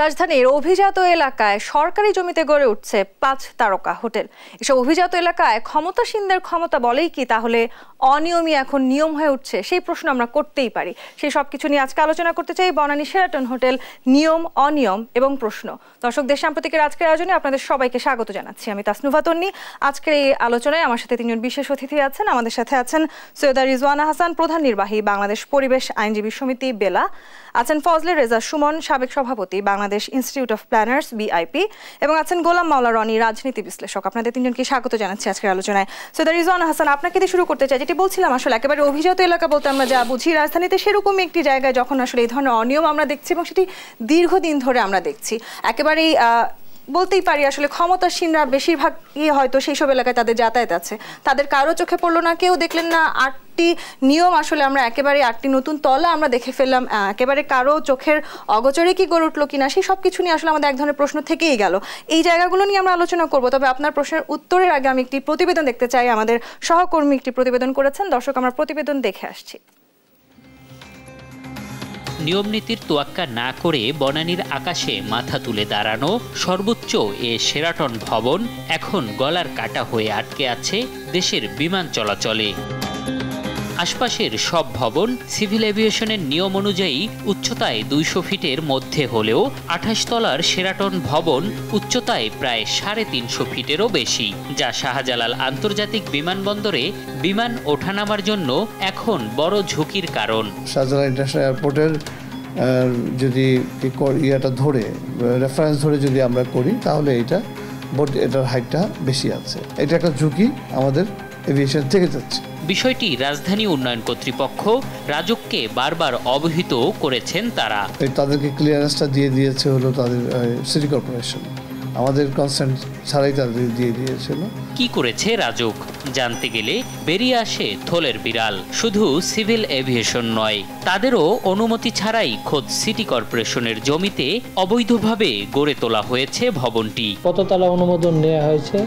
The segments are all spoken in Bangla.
রাজধানীর অভিজাত এলাকায় সরকারি জমিতে গড়ে উঠছে 5 তারকা হোটেল। এসব অভিজাত এলাকায় ক্ষমতাসীনদের ক্ষমতা বলেই কি তাহলে অনিয়মই এখন নিয়ম হয়ে উঠছে? সেই প্রশ্ন আমরা করতেই পারি। সেই সবকিছু নিয়ে আজকে আলোচনা করতে চাই বনানী শেরাটন হোটেল নিয়ম, অনিয়ম এবং প্রশ্ন। দর্শক, দেশ সাম্প্রতিকের আজকের আয়োজনে আপনাদের সবাইকে স্বাগত জানাচ্ছি। আমি তাসনুভা তন্নি। আজকের এই আলোচনায় আমার সাথে 3 জন বিশেষ অতিথি আছেন। আমাদের সাথে আছেন সৈয়দা রিজওয়ানা হাসান, প্রধান নির্বাহী বাংলাদেশ পরিবেশ আইনজীবী সমিতি বেলা, আছেন ফজলে রেজা সুমন, সাবেক সভাপতি Bangladesh institute of planners VIP, এবং আছেন গোলাম মাওলা রনি, রাজনীতি বিশ্লেষক। আপনাদের 3 জনকে স্বাগত জানাচ্ছি আজকের আলোচনায়। সৈয়দা রিজওয়ানা হাসান, আপনাকে দিয়ে শুরু করতে চাই। যেটি বলছিলাম, আসলে একেবারে অভিজাত এলাকা বলতে আমরা যা বুঝি, রাজধানীতে সেরকমই একটি জায়গায় যখন আসলে এই ধরনের অনিয়ম আমরা দেখছি এবং সেটি দীর্ঘদিন ধরে আমরা দেখছি, একেবারেই বলতেই পারি আসলে ক্ষমতাসীনরা বেশিরভাগ হয়তো সেই সব এলাকায় তাদের যাতায়াত আছে, তাদের কারো চোখে পড়লো না, কেউ দেখলেন না 8টি নিয়ম আসলে আমরা একেবারে 8টি নতুন তলা আমরা দেখে ফেললাম, একেবারে কারো চোখের অগোচরে কি গড়ে উঠলো কিনা, সেই সব কিছু নিয়ে আসলে আমাদের এক ধরনের প্রশ্ন থেকেই গেল। এই জায়গাগুলো নিয়ে আমরা আলোচনা করবো, তবে আপনার প্রশ্নের উত্তরের আগে আমি একটি প্রতিবেদন দেখতে চাই। আমাদের সহকর্মী একটি প্রতিবেদন করেছেন। দর্শক, আমরা প্রতিবেদন দেখে আসছি। নিয়ম নীতির তোয়াক্কা না করে বনানীর আকাশে মাথা তুলে দাঁড়ানো সর্বোচ্চ এ শেরাটন ভবন এখন গলার কাটা হয়ে আটকে আছে দেশের বিমান চলাচলে। আশপাশের সব ভবন সিভিল এভিয়েশনের নিয়ম অনুযায়ী উচ্চতায় 200 ফিটের মধ্যে হলেও 28 তলার শেরাটন ভবন উচ্চতায় প্রায় 350 ফিটেরও বেশি, যা শাহজালাল আন্তর্জাতিক বিমানবন্দরে বিমান ওঠানামার জন্য এখন বড় ঝুঁকির কারণ। শাহজালাল ইন্টারন্যাশনাল এয়ারপোর্টের যদি ইয়েটা ধরে রেফারেন্স ধরে যদি আমরা করি তাহলে এটার হাইটটা বেশি আছে। এটা একটা ঝুঁকি আমাদের এভিয়েশন থেকে যাচ্ছে। বিষয়টি রাজধানী উন্নয়ন কর্তৃপক্ষ রাজুককে বারবার অবহিত করেছেন। তাদেরকে ক্লিয়ারেন্সটা দিয়ে দিয়েছে হলো তাদের সিটি কর্পোরেশন, আমাদের কনসেন্ট ছাড়াই তাদের দিয়ে দিয়েছিল। কি করেছে রাজুক জানতে গেলে বেরিয়ে আসে থলের বিড়াল। শুধু সিভিল এভিয়েশন নয়, তাদেরও অনুমতি ছাড়াই খোদ সিটি কর্পোরেশনের জমিতে অবৈধভাবে গড়ে তোলা হয়েছে ভবনটি। কততলা অনুমোদন নেওয়া হয়েছে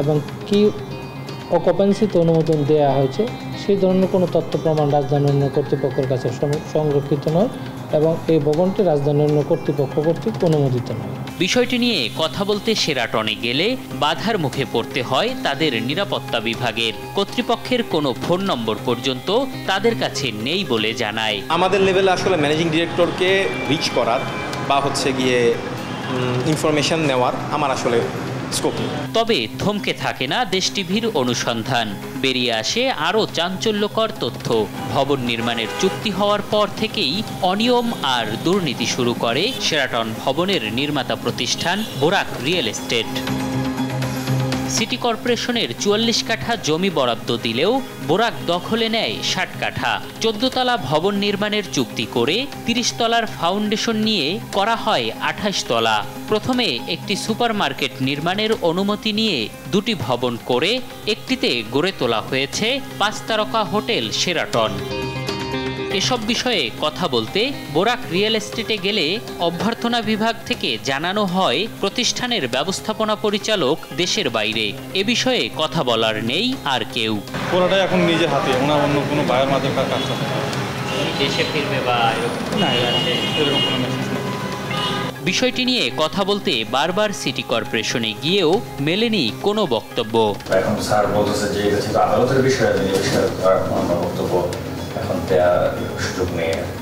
এবং কি অকুপেন্সিতে অনুমোদন দেওয়া হয়েছে সেই ধরনের কোনো তথ্য প্রমাণ রাজধানী উন্নয়ন কর্তৃপক্ষের কাছে সংরক্ষিত নয় এবং এই ভবনটি রাজধানী উন্নয়ন কর্তৃপক্ষ কর্তৃক অনুমোদিত নয়। বিষয়টি নিয়ে কথা বলতে শেরাটনে গেলে বাধার মুখে পড়তে হয় তাদের নিরাপত্তা বিভাগের। কর্তৃপক্ষের কোনো ফোন নম্বর পর্যন্ত তাদের কাছে নেই বলে জানায়। আমাদের লেভেলে আসলে ম্যানেজিং ডিরেক্টরকে রিচ করার বা গিয়ে ইনফরমেশন নেওয়ার আমার আসলে স্কোপ নেই। তবে থমকে থাকে না দেশ টিভির অনুসন্ধান। বেরিয়ে আসে আরও চাঞ্চল্যকর তথ্য। ভবন নির্মাণের চুক্তি হওয়ার পর থেকেই অনিয়ম আর দুর্নীতি শুরু করে শেরাটন ভবনের নির্মাতা প্রতিষ্ঠান বোরাক রিয়েল এস্টেট। সিটি কর্পোরেশনের 44 কাঠা জমি বরাদ্দ দিলেও বোরাক দখলে নেয় 60 কাঠা। 14 তলা ভবন নির্মাণের চুক্তি করে 30 তলার ফাউন্ডেশন নিয়ে করা হয় 28 তলা। প্রথমে একটি সুপারমার্কেট নির্মাণের অনুমতি নিয়ে 2টি ভবন করে একটিতে গড়ে তোলা হয়েছে 5 তারকা হোটেল শেরাটন। এসব বিষয়ে কথা বলতে বোরাক রিয়েল এস্টেটে গেলে অভ্যর্থনা বিভাগ থেকে জানানো হয় প্রতিষ্ঠানের ব্যবস্থাপনা পরিচালক দেশের বাইরে। এ বিষয়ে কথা বলার নেই আর কেউ। পুরোটাই এখন নিজের হাতে, ওনার অন্য কোনো বায়ের মাধ্যমে কাজ করতে হবে। দেশে ফিরবে বা এরকম কোনো মেসেজ নেই। বিষয়টি নিয়ে কথা বলতে বারবার সিটি কর্পোরেশনে গিয়েও মেলেনি কোনো বক্তব্য। এখন স্যার বলতেছে যে এটা ছিল আদালতের বিষয়, বক্তব্য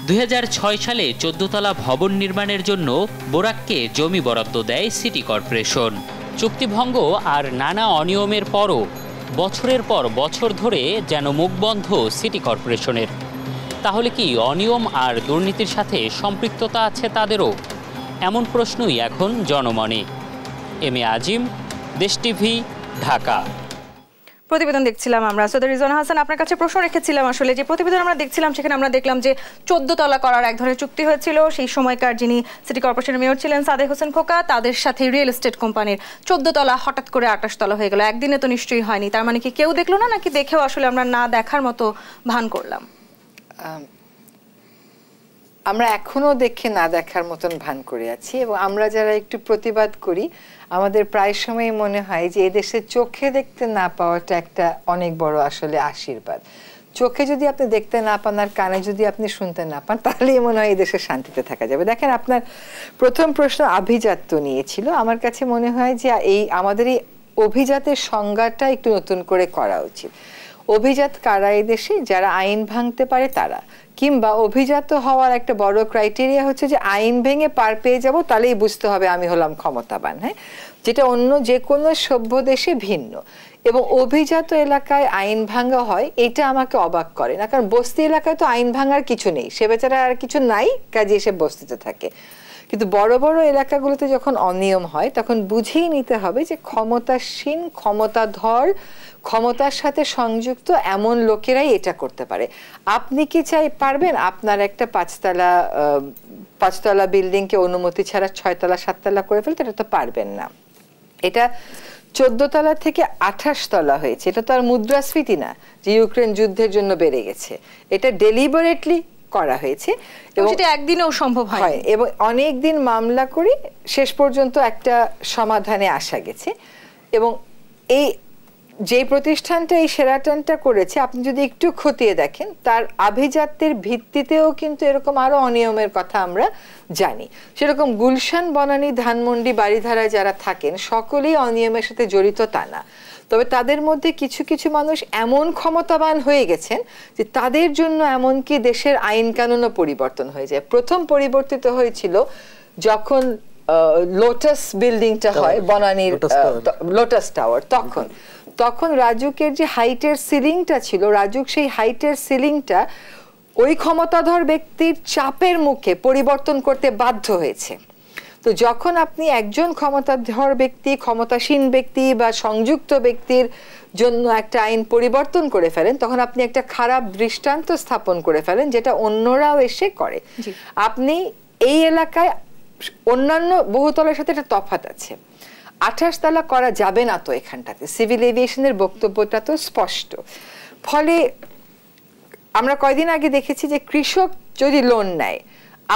2006 সালে 14 তলা ভবন নির্মাণের জন্য বোরাককে জমি বরাদ্দ দেয় সিটি কর্পোরেশন। চুক্তিভঙ্গ আর নানা অনিয়মের পরও বছরের পর বছর ধরে যেন মুখ বন্ধ সিটি কর্পোরেশনের। তাহলে কি অনিয়ম আর দুর্নীতির সাথে সম্পৃক্ততা আছে তাদেরও? এমন প্রশ্নই এখন জনমনে। এম এ আজিম, দেশ টিভি, ঢাকা। প্রতিবেদন দেখছিলাম আমরা। সৈয়দা রিজওয়ানা হাসান, আপনার কাছে প্রশ্ন রেখেছিলাম। আসলে যে প্রতিবেদন আমরা দেখছিলাম সেখানে আমরা দেখলাম যে 14 তলা করার এক ধরনের চুক্তি হয়েছিল। সেই সময়কার যিনি সিটি কর্পোরেশনের মেয়র ছিলেন সাদেক হোসেন খোকা, তাদের সাথে রিয়েল এস্টেট কোম্পানির 14 তলা হঠাৎ করে 28 তলা হয়ে গেল। একদিনে তো নিশ্চয়ই হয়নি। তার মানে কি কেউ দেখলো না, নাকি দেখেও আসলে আমরা না দেখার মতো ভান করলাম? আমরা এখনো দেখে না দেখার মতন ভান করে আছি এবং আমরা যারা একটু প্রতিবাদ করি আমাদের প্রায় সময় মনে হয় যে এদেশে চোখে দেখতে না পাওয়াটা একটা অনেক বড় আসলে আশীর্বাদ। চোখে যদি আপনি দেখতে না পান আর কানে যদি আপনি শুনতে না পান, তাহলেই মনে হয় এই দেশে শান্তিতে থাকা যাবে। দেখেন, আপনার প্রথম প্রশ্ন আভিজাত্য নিয়েছিল। আমার কাছে মনে হয় যে আমাদের এই অভিজাতের সংজ্ঞাটা একটু নতুন করে করা উচিত। অভিজাত কারা এই দেশে? যারা আইন ভাঙতে পারে তারা, কিংবা অভিজাত হওয়ার একটা বড় ক্রাইটেরিয়া হচ্ছে যে আইন ভেঙে পার পেয়ে যাব, তাহলেই বুঝতে হবে আমি হলাম ক্ষমতাবান। হ্যাঁ, যেটা অন্য যে কোনো সভ্য দেশে ভিন্ন। এবং অভিজাত এলাকায় আইন ভাঙা হয়, এটা আমাকে অবাক করে না, কারণ বস্তি এলাকায় তো আইন ভাঙার কিছু নেই, সে বেচারা আর কিছু নাই, কাজে এসে বস্তিতে থাকে। কিন্তু বড় বড় এলাকাগুলোতে যখন অনিয়ম হয়, তখন বুঝেই নিতে হবে যে ক্ষমতাসীন, ক্ষমতাধর, ক্ষমতার সাথে সংযুক্ত এমন লোকেরাই এটা করতে পারে। আপনি কি পারবেন আপনার একটা 5তলা বিল্ডিংকে অনুমতি ছাড়া 6তলা 7তলা করে ফেলতে? এটা তো পারবেন না। এটা 14 তলা থেকে 28 তলা হয়েছে। এটা তো আর মুদ্রাস্ফীতি না যে ইউক্রেন যুদ্ধের জন্য বেড়ে গেছে, এটা ডেলিবারেটলি করা হয়েছে এবং সেটা একদিনেও সম্ভব হয় এবং অনেক দিন মামলা করে শেষ পর্যন্ত একটা সমাধানে আসা গেছে। এবং এই যে প্রতিষ্ঠানটা এই শেরাটনটা করেছে, আপনি যদি একটু খতিয়ে দেখেন, তার আভিজাত্যের ভিত্তিতেও কিন্তু এরকম আরো অনিয়মের কথা আমরা জানি। সেরকম গুলশান, বনানী, ধানমন্ডি, বাড়িধারায় যারা থাকেন সকলেই অনিয়মের সাথে জড়িত তা না, তবে তাদের মধ্যে কিছু কিছু মানুষ এমন ক্ষমতাবান হয়ে গেছেন যে তাদের জন্য এমনকি দেশের আইন কানুনও পরিবর্তন হয়ে যায়। প্রথম পরিবর্তিত হয়েছিল যখন লোটাস বিল্ডিংটা হয়, বনানীর লোটাস টাওয়ার। তখন রাজুকের যে হাইটের সিলিংটা ছিল, রাজুক সেই হাইটের সিলিংটা ওই ক্ষমতাধর ব্যক্তির চাপের মুখে পরিবর্তন করতে বাধ্য হয়েছে। তো যখন আপনি একজন ক্ষমতাধর ব্যক্তি, ক্ষমতাসীন ব্যক্তি বা সংযুক্ত ব্যক্তির জন্য একটা আইন পরিবর্তন করে ফেলেন, তখন আপনি একটা খারাপ দৃষ্টান্ত স্থাপন করে ফেলেন, যেটা অন্যরাও এসে করে। আপনি এই এলাকায় অন্যান্য বহুতলের সাথে একটা তফাৎ আছে। 28 তলা করা যাবে না তো এখানটাতে, সিভিল এভিয়েশনের বক্তব্যটা তো স্পষ্ট। ফলে আমরা কয়দিন আগে দেখেছি যে কৃষক যদি লোন নেয়,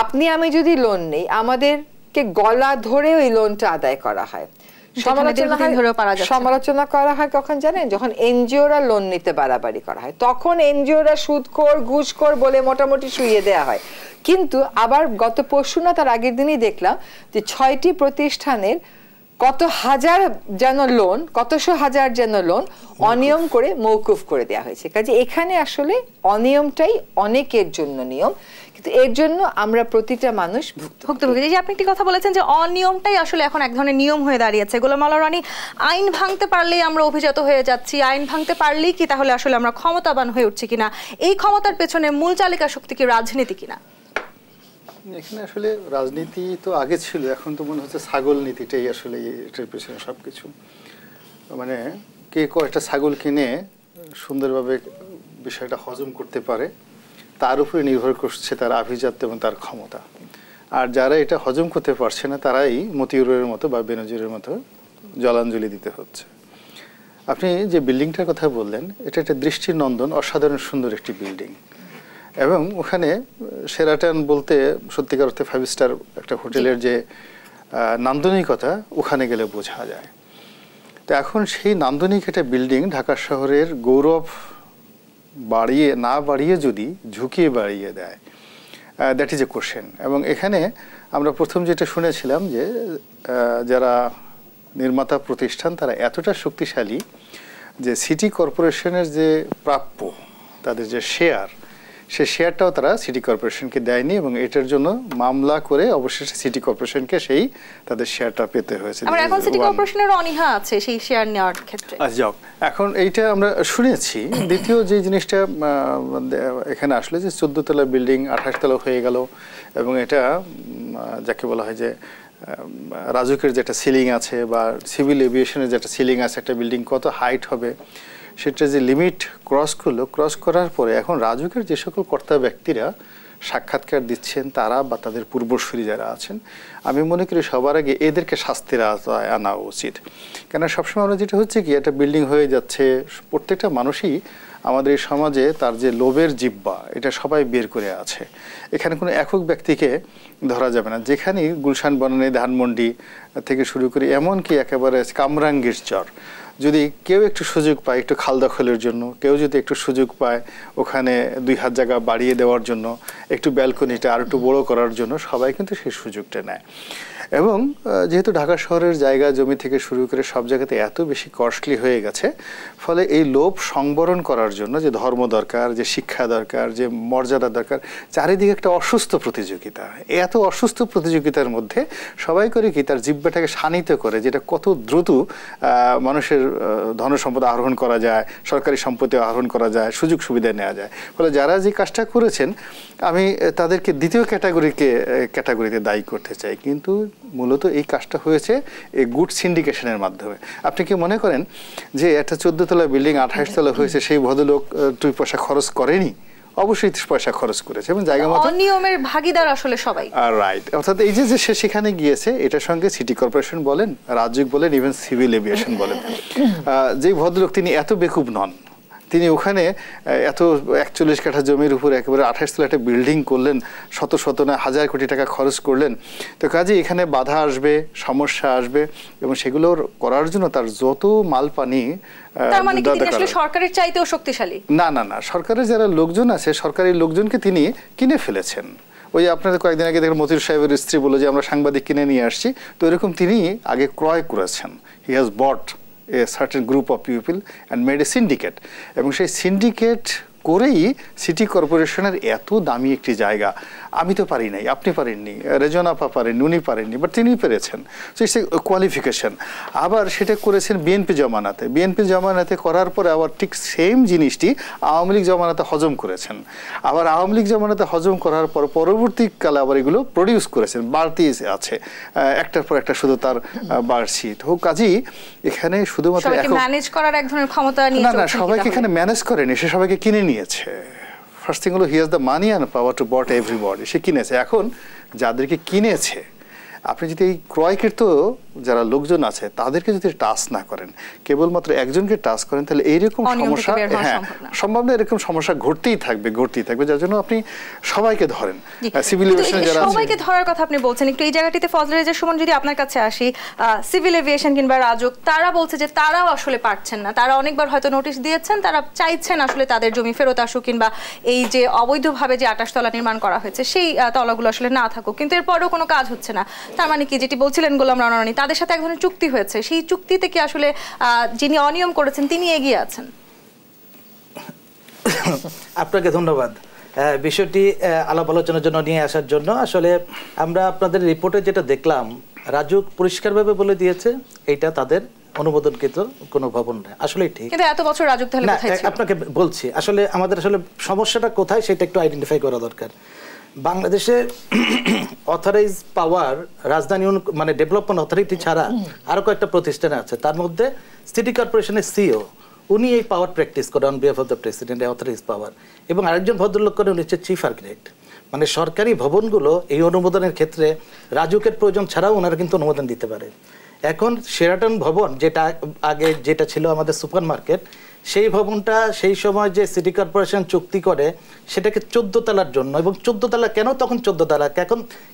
আপনি আমি যদি লোন নেই, আমাদেরকে গলা ধরে ওই লোনটা আদায় করা হয়। সমালোচনা করা হয় কখন জানেন? যখন এনজিওরা লোন নিতে বাড়াবাড়ি করা হয়, তখন এনজিওরা সুদখোর, ঘুষখোর বলে মোটামুটি শুইয়ে দেওয়া হয়। কিন্তু আবার গত পরশু না তার আগের দিনই দেখলাম যে 6টি প্রতিষ্ঠানের কত হাজার যেন লোন, কতশো হাজার যেন লোন অনিয়ম করে মৌকুফ করে দেওয়া হয়েছে। কাজে এখানে আসলে অনিয়মটাই অনেকের জন্য নিয়ম, কিন্তু এর জন্য আমরা প্রতিটা মানুষ ভুক্তভোগী। যে আপনি একটি কথা বলেছেন যে অনিয়মটাই আসলে এখন এক ধরনের নিয়ম হয়ে দাঁড়িয়েছে। গোলাম মাওলা রনি, আইন ভাঙতে পারলেই আমরা অভিজাত হয়ে যাচ্ছি, আইন ভাঙতে পারলেই কি তাহলে আসলে আমরা ক্ষমতাবান হয়ে উঠছি কিনা? এই ক্ষমতার পেছনে মূল চালিকা শক্তি কি রাজনীতি কিনা? এখানে আসলে রাজনীতি তো আগে ছিল, এখন তো মনে হচ্ছে ছাগল নীতিটাই আসলে এটার পেছনে সবকিছু। মানে কে কয়টা ছাগল কিনে সুন্দরভাবে বিষয়টা হজম করতে পারে, তার উপরে নির্ভর করছে তার আভিজাত্য এবং তার ক্ষমতা। আর যারা এটা হজম করতে পারছে না, তারাই মতিউরের মতো বা বেনজিরের মতো জলাঞ্জলি দিতে হচ্ছে। আপনি যে বিল্ডিংটার কথা বললেন, এটা একটা দৃষ্টিনন্দন, অসাধারণ সুন্দর একটি বিল্ডিং, এবং ওখানে শেরাটন বলতে সত্যিকার অর্থে 5 স্টার একটা হোটেলের যে নান্দনিকতা ওখানে গেলে বোঝা যায়। তো এখন সেই নান্দনিক একটা বিল্ডিং ঢাকা শহরের গৌরব বাড়িয়ে যদি ঝুঁকিয়ে বাড়িয়ে দেয়, দ্যাট ইজ এ কোশ্চেন। এবং এখানে আমরা প্রথম যেটা শুনেছিলাম যে যারা নির্মাতা প্রতিষ্ঠান তারা এতটা শক্তিশালী যে সিটি কর্পোরেশনের যে প্রাপ্য তাদের যে শেয়ার, সে শেয়ারটাও তারা সিটি কর্পোরেশনকে দেয়নি, এবং এটার জন্য মামলা করে অবশেষে সিটি কর্পোরেশনকে সেই তাদের শেয়ারটা পেতে হয়েছে। এখন সিটি কর্পোরেশনের অনীহা আছে সেই শেয়ার নেওয়ার ক্ষেত্রে। যাক, এখন এইটা আমরা শুনেছি। দ্বিতীয় যে জিনিসটা এখানে আসলে যে 14 তলা বিল্ডিং 28 তলা হয়ে গেল, এবং এটা যাকে বলা হয় যে রাজুকের যেটা সিলিং আছে বা সিভিল এভিয়েশনের যেটা সিলিং আছে, একটা বিল্ডিং কত হাইট হবে সেটা যে লিমিট ক্রস করলো, ক্রস করার পরে এখন রাজুকের যে সকল কর্তা ব্যক্তিরা সাক্ষাৎকার দিচ্ছেন তারা বা তাদের পূর্বসূরি যারা আছেন, আমি মনে করি সবার আগে এদেরকে শাস্তির আওতায় আনা উচিত। কেন সবসময় আমরা যেটা হচ্ছে কি, একটা বিল্ডিং হয়ে যাচ্ছে, প্রত্যেকটা মানুষই আমাদের এই সমাজে তার যে লোভের জিহ্বা এটা সবাই বের করে আছে। এখানে কোনো একক ব্যক্তিকে ধরা যাবে না। যেখানেই গুলশান বনানী ধানমন্ডি থেকে শুরু করে এমনকি একেবারে কামরাঙ্গীর চর, যদি কেউ একটু সুযোগ পায় একটু খাল দখলের জন্য, কেউ যদি একটু সুযোগ পায় ওখানে 2 হাত জায়গা বাড়িয়ে দেওয়ার জন্য, একটু ব্যালকনিটা আর একটু বড় করার জন্য, সবাই কিন্তু সেই সুযোগটা নেয়। এবং যেহেতু ঢাকা শহরের জায়গা জমি থেকে শুরু করে সব জায়গাতে এত বেশি কস্টলি হয়ে গেছে, ফলে এই লোভ সংবরণ করার জন্য যে ধর্ম দরকার, যে শিক্ষা দরকার, যে মর্যাদা দরকার, চারিদিকে একটা অসুস্থ প্রতিযোগিতা। এত অসুস্থ প্রতিযোগিতার মধ্যে সবাই করে কি তার জিহ্বাটাকে শানিত করে, যেটা কত দ্রুত মানুষের ধন সম্পদ আহরণ করা যায়, সরকারি সম্পত্তি আহরণ করা যায়, সুযোগ সুবিধা নেওয়া যায়। ফলে যারা যে কাজটা করেছেন আমি তাদেরকে দ্বিতীয় ক্যাটাগরিতে দায়ী করতে চাই। কিন্তু মূলত এই কাজটা হয়েছে এই গুড সিন্ডিকেশনের মাধ্যমে। আপনি কি মনে করেন যে একটা 14 তলা বিল্ডিং 28 তলা হয়েছে সেই ভদ্রলোক 2 পয়সা খরচ করেনি? অবশ্যই 30 পয়সা খরচ করেছে এবং জায়গা মতো অনিয়মের ভাগীদার আসলে সবাই। রাইট। অর্থাৎ এই যে সে সেখানে গিয়েছে, এটার সঙ্গে সিটি কর্পোরেশন বলেন, রাজউক বলেন, ইভেন সিভিল এভিয়েশন বলেন, যেই ভদ্রলোক তিনি এত বেকুব নন, তিনি ওখানে এত 41 কাঠা জমির উপর একেবারে 28 তলা একটা বিল্ডিং করলেন, শত না হাজার কোটি টাকা খরচ করলেন। তো কাজে এখানে বাধা আসবে, সমস্যা আসবে এবং সেগুলো করার জন্য তার যত মাল পানি সরকারের চাইতেও শক্তিশালী না, সরকারের যারা লোকজন আছে, সরকারি লোকজনকে তিনি কিনে ফেলেছেন। ওই আপনাদের কয়েকদিন আগে দেখেন মতিউর সাহেবের স্ত্রী বলে যে আমরা সাংবাদিক কিনে নিয়ে আসছি, তো এরকম তিনি আগে ক্রয় করেছেন। He has bought a certain group of people and made a syndicate, এবং সেই সিন্ডিকেট করেই সিটি কর্পোরেশনের এত দামি একটি জায়গা, আমি তো পারি নাই, আপনি পারেননি, রেজনা আপা পারেননি, উনি পারেননি, বাট তিনি পেরেছেন। So it's a qualification. আবার সেটা করেছেন বিএনপি জমানাতে করার পরে আবার ঠিক সেম জিনিসটি আওয়ামী লীগ জমানাতে হজম করেছেন। আবার আওয়ামী লীগ জমানাতে হজম করার পর পরবর্তীকালে আবার এগুলো প্রডিউস করেছেন, বাড়তি আছে একটার পর একটা, শুধু তার বাড়ছি। তো কাজেই এখানে শুধুমাত্র ম্যানেজ করার এক ধরনের ক্ষমতা নিয়ে না, সবাইকে এখানে ম্যানেজ করেনি, সে সবাইকে কিনে নিয়েছে। ফার্স্ট থিং হলো he has the money and power to bought everybody. সে কিনেছে। এখন যাদেরকে কিনেছে, আপনি যদি এই ক্রয়কৃত যারা লোকজন আছে তাদেরকে যদি টাচ না করেন, কেবলমাত্র একজনকে টাচ করেন, তাহলে এইরকম সমস্যা, হ্যাঁ সম্ভব না, এরকম সমস্যা ঘটতেই থাকবে। যার জন্য আপনি সবাইকে ধরেন। সিভিল এভিয়েশন যারা সবাইকে ধরার কথা আপনি বলছেন, একটু এই জায়গাটিতে ফজলে রেজার সুমন যদি আপনার কাছে আসি, সিভিল এভিয়েশন কিংবা রাজউক তারা বলছে যে তারাও আসলে পারছেন না, তারা অনেকবার হয়তো নোটিশ দিয়েছেন, তারা চাইছেন আসলে তাদের জমি ফেরত আসুক, কিংবা এই যে অবৈধভাবে যে 28 তলা নির্মাণ করা হয়েছে সেই তলাগুলো আসলে না থাকুক, কিন্তু এরপরেও কোনো কাজ হচ্ছে না। তার মানে কি, যেটি বলছিলেন গোলাম রানা রানী, তাদের সাথে এক ধরনের চুক্তি হয়েছে, সেই চুক্তিতে কি আসলে যিনি অনিয়ম করেছেন তিনি এগিয়ে আছেন? আপনাকে ধন্যবাদ বিষয়টি আলাপ আলোচনার জন্য নিয়ে আসার জন্য। আসলে আমরা আপনাদের রিপোর্টে যেটা দেখলাম, রাজউক পরিষ্কারভাবে বলে দিয়েছে এইটা তাদের অনুমোদনকৃত কোনো ভবন না। আসলে ঠিক, কিন্তু এত বছর রাজউক তাহলে কোথায় ছিল? আপনাকে বলছি আসলে আমাদের আসলে সমস্যাটা কোথায় সেটা একটু আইডেন্টিফাই করা দরকার। বাংলাদেশে অথরাইজ পাওয়ার রাজধানী মানে ডেভেলপমেন্ট অথরিটি ছাড়া আরো কয়েকটা প্রতিষ্ঠান আছে, তার মধ্যে সিটি কর্পোরেশনের সিও উনি এই পাওয়ার প্র্যাকটিস করেন on behalf of the president, authorise power. এবং আরেকজন ভদ্রলোক করেন উনি হচ্ছে চিফ আর্কিটেক্ট। মানে সরকারি ভবনগুলো এই অনুমোদনের ক্ষেত্রে রাজউকের প্রয়োজন ছাড়াও ওনারা কিন্তু অনুমোদন দিতে পারে। এখন শেরাটন ভবন যেটা আগে যেটা ছিল আমাদের সুপার মার্কেট, সেই ভবনটা সেই সময় যে সিটি কর্পোরেশন চুক্তি করে সেটাকে 14 তলার জন্য, এবং 14 তলা কেন তখন 14 তলা,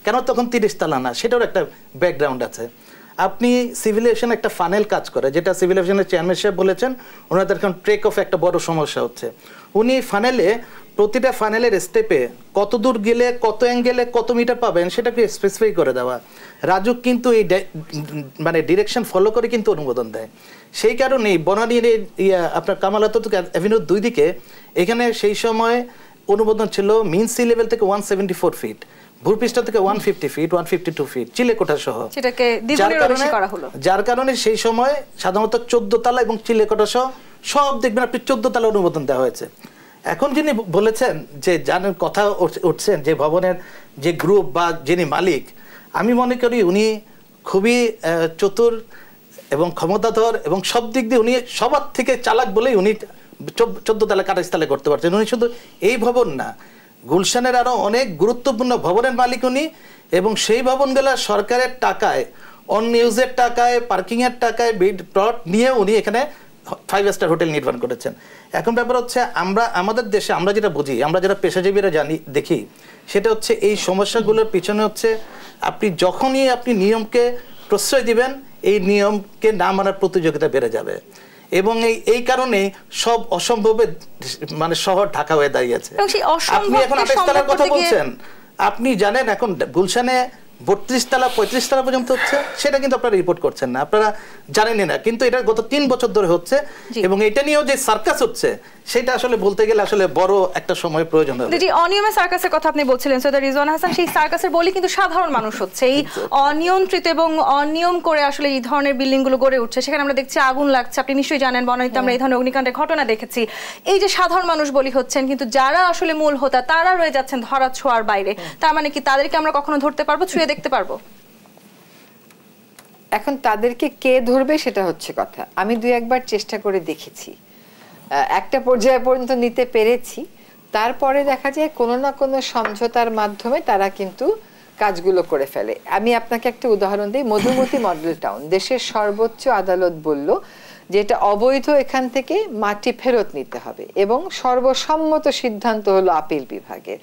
কেন তখন 30 তলা না, সেটারও একটা ব্যাকগ্রাউন্ড আছে। আপনি সিভিল এভিয়েশন একটা ফানেল কাজ করে, যেটা সিভিল এভিয়েশনের চেয়ারম্যান সাহেব বলেছেন ওনাদের এখন ট্রেক অফ একটা বড় সমস্যা হচ্ছে। উনি ফানেলে প্রতিটা ফানেলের স্টেপে কত দূর গেলে কত অ্যাঙ্গেলে কত মিটার পাবেন সেটাকে স্পেসিফাই করে দেওয়া। রাজউক কিন্তু এই মানে ডিরেকশন ফলো করে কিন্তু অনুমোদন দেয়। সেই কারণেই বনানীর আপনার কামাল আতাতুর্ক অ্যাভিনিউর 2 দিকে এখানে সেই সময় অনুমোদন ছিল মিন সি লেভেল থেকে 174 ফিট, ভূপৃষ্ঠ থেকে 150 ফিট, 152 ফিট, চিলেকোঠা সহ। যার কারণে সেই সময় সাধারণত 14 তলা এবং চিলেকোঠা সহ সব দেখবেন আপনি 14 তলা অনুমোদন দেওয়া হয়েছে। এখন যিনি বলেছেন যে জানেন কথা উঠছেন যে ভবনের যে গ্রুপ বা যিনি মালিক, আমি মনে করি উনি খুবই চতুর এবং ক্ষমতাধর এবং সব দিক দিয়ে উনি সবার থেকে চালাক বলেই উনি 14 তলা 28 তলা করতে পারছেন। উনি শুধু এই ভবন না, গুলশানের আরো অনেক গুরুত্বপূর্ণ ভবনের মালিক উনি, এবং সেই ভবনগুলো সরকারের টাকায়, অন ইউজের টাকায়, পার্কিং এর টাকায়, বিড প্লট নিয়ে উনি এখানে 5 স্টার হোটেল নির্মাণ করেছেন। এখন ব্যাপার হচ্ছে আমাদের দেশে আমরা যেটা বুঝি, আমরা যারা পেশাজীবীরা দেখি, সেটা হচ্ছে এই সমস্যাগুলোর পিছনে হচ্ছে যখনই আপনি নিয়মকে প্রশ্রয় দিবেন, এই নিয়মকে না মানার প্রতিযোগিতা বেড়ে যাবে এবং এই কারণে সব অসম্ভবে মানে শহর ঢাকা হয়ে দাঁড়িয়েছে। আপনি এখন 28 তলার কথা বলছেন, আপনি জানেন এখন গুলশানে 32 তলা 35 তলা পর্যন্ত হচ্ছে, সেটা কিন্তু আপনারা রিপোর্ট করছেন না, আপনারা জানেনই না, কিন্তু এটা গত 3 বছর ধরে হচ্ছে এবং এটা নিয়েও যে সার্কাস হচ্ছে সেটা আসলে বলতে গেলে আসলে বড় একটা সময় প্রয়োজন হবে। জি, অনিয়মে সার্কাসের কথা আপনি বলছিলেন সৈয়দ রিজওয়ান হাসান, সেই সার্কাসের বলি কিন্তু সাধারণ মানুষ হচ্ছে। এই অনিয়ন্ত্রিত এবং অনিয়ম করে আসলে এই ধরনের বিল্ডিং গুলো গড়ে উঠছে, সেখানে আমরা দেখছি আগুন লাগছে, আপনি নিশ্চয়ই জানেন, বনানীতে আমরা এই ধরনের অগ্নিকাণ্ডের ঘটনা দেখেছি। এই যে সাধারণ মানুষ বলি হচ্ছেন, কিন্তু যারা আসলে মূল হোতা তারা রয়ে যাচ্ছেন ধরা ছোঁয়ার বাইরে, তার মানে কি তাদেরকে আমরা কখনো ধরতে পারবো, ছুঁয়ে দেখতে পারবো? এখন তাদেরকে কে ধরবে সেটা হচ্ছে কথা। আমি 2-1বার চেষ্টা করে দেখেছি, একটা পর্যায় পর্যন্ত নিতে পেরেছি, তারপরে দেখা যায় কোনো না কোনো সমঝোতার মাধ্যমে তারা কিন্তু কাজগুলো করে ফেলে। আমি আপনাকে একটা উদাহরণ দিই, মধুমতি মডেল টাউন, দেশের সর্বোচ্চ আদালত বলল যে এটা অবৈধ, এখান থেকে মাটি ফেরত নিতে হবে এবং সর্বসম্মত সিদ্ধান্ত হলো আপিল বিভাগের।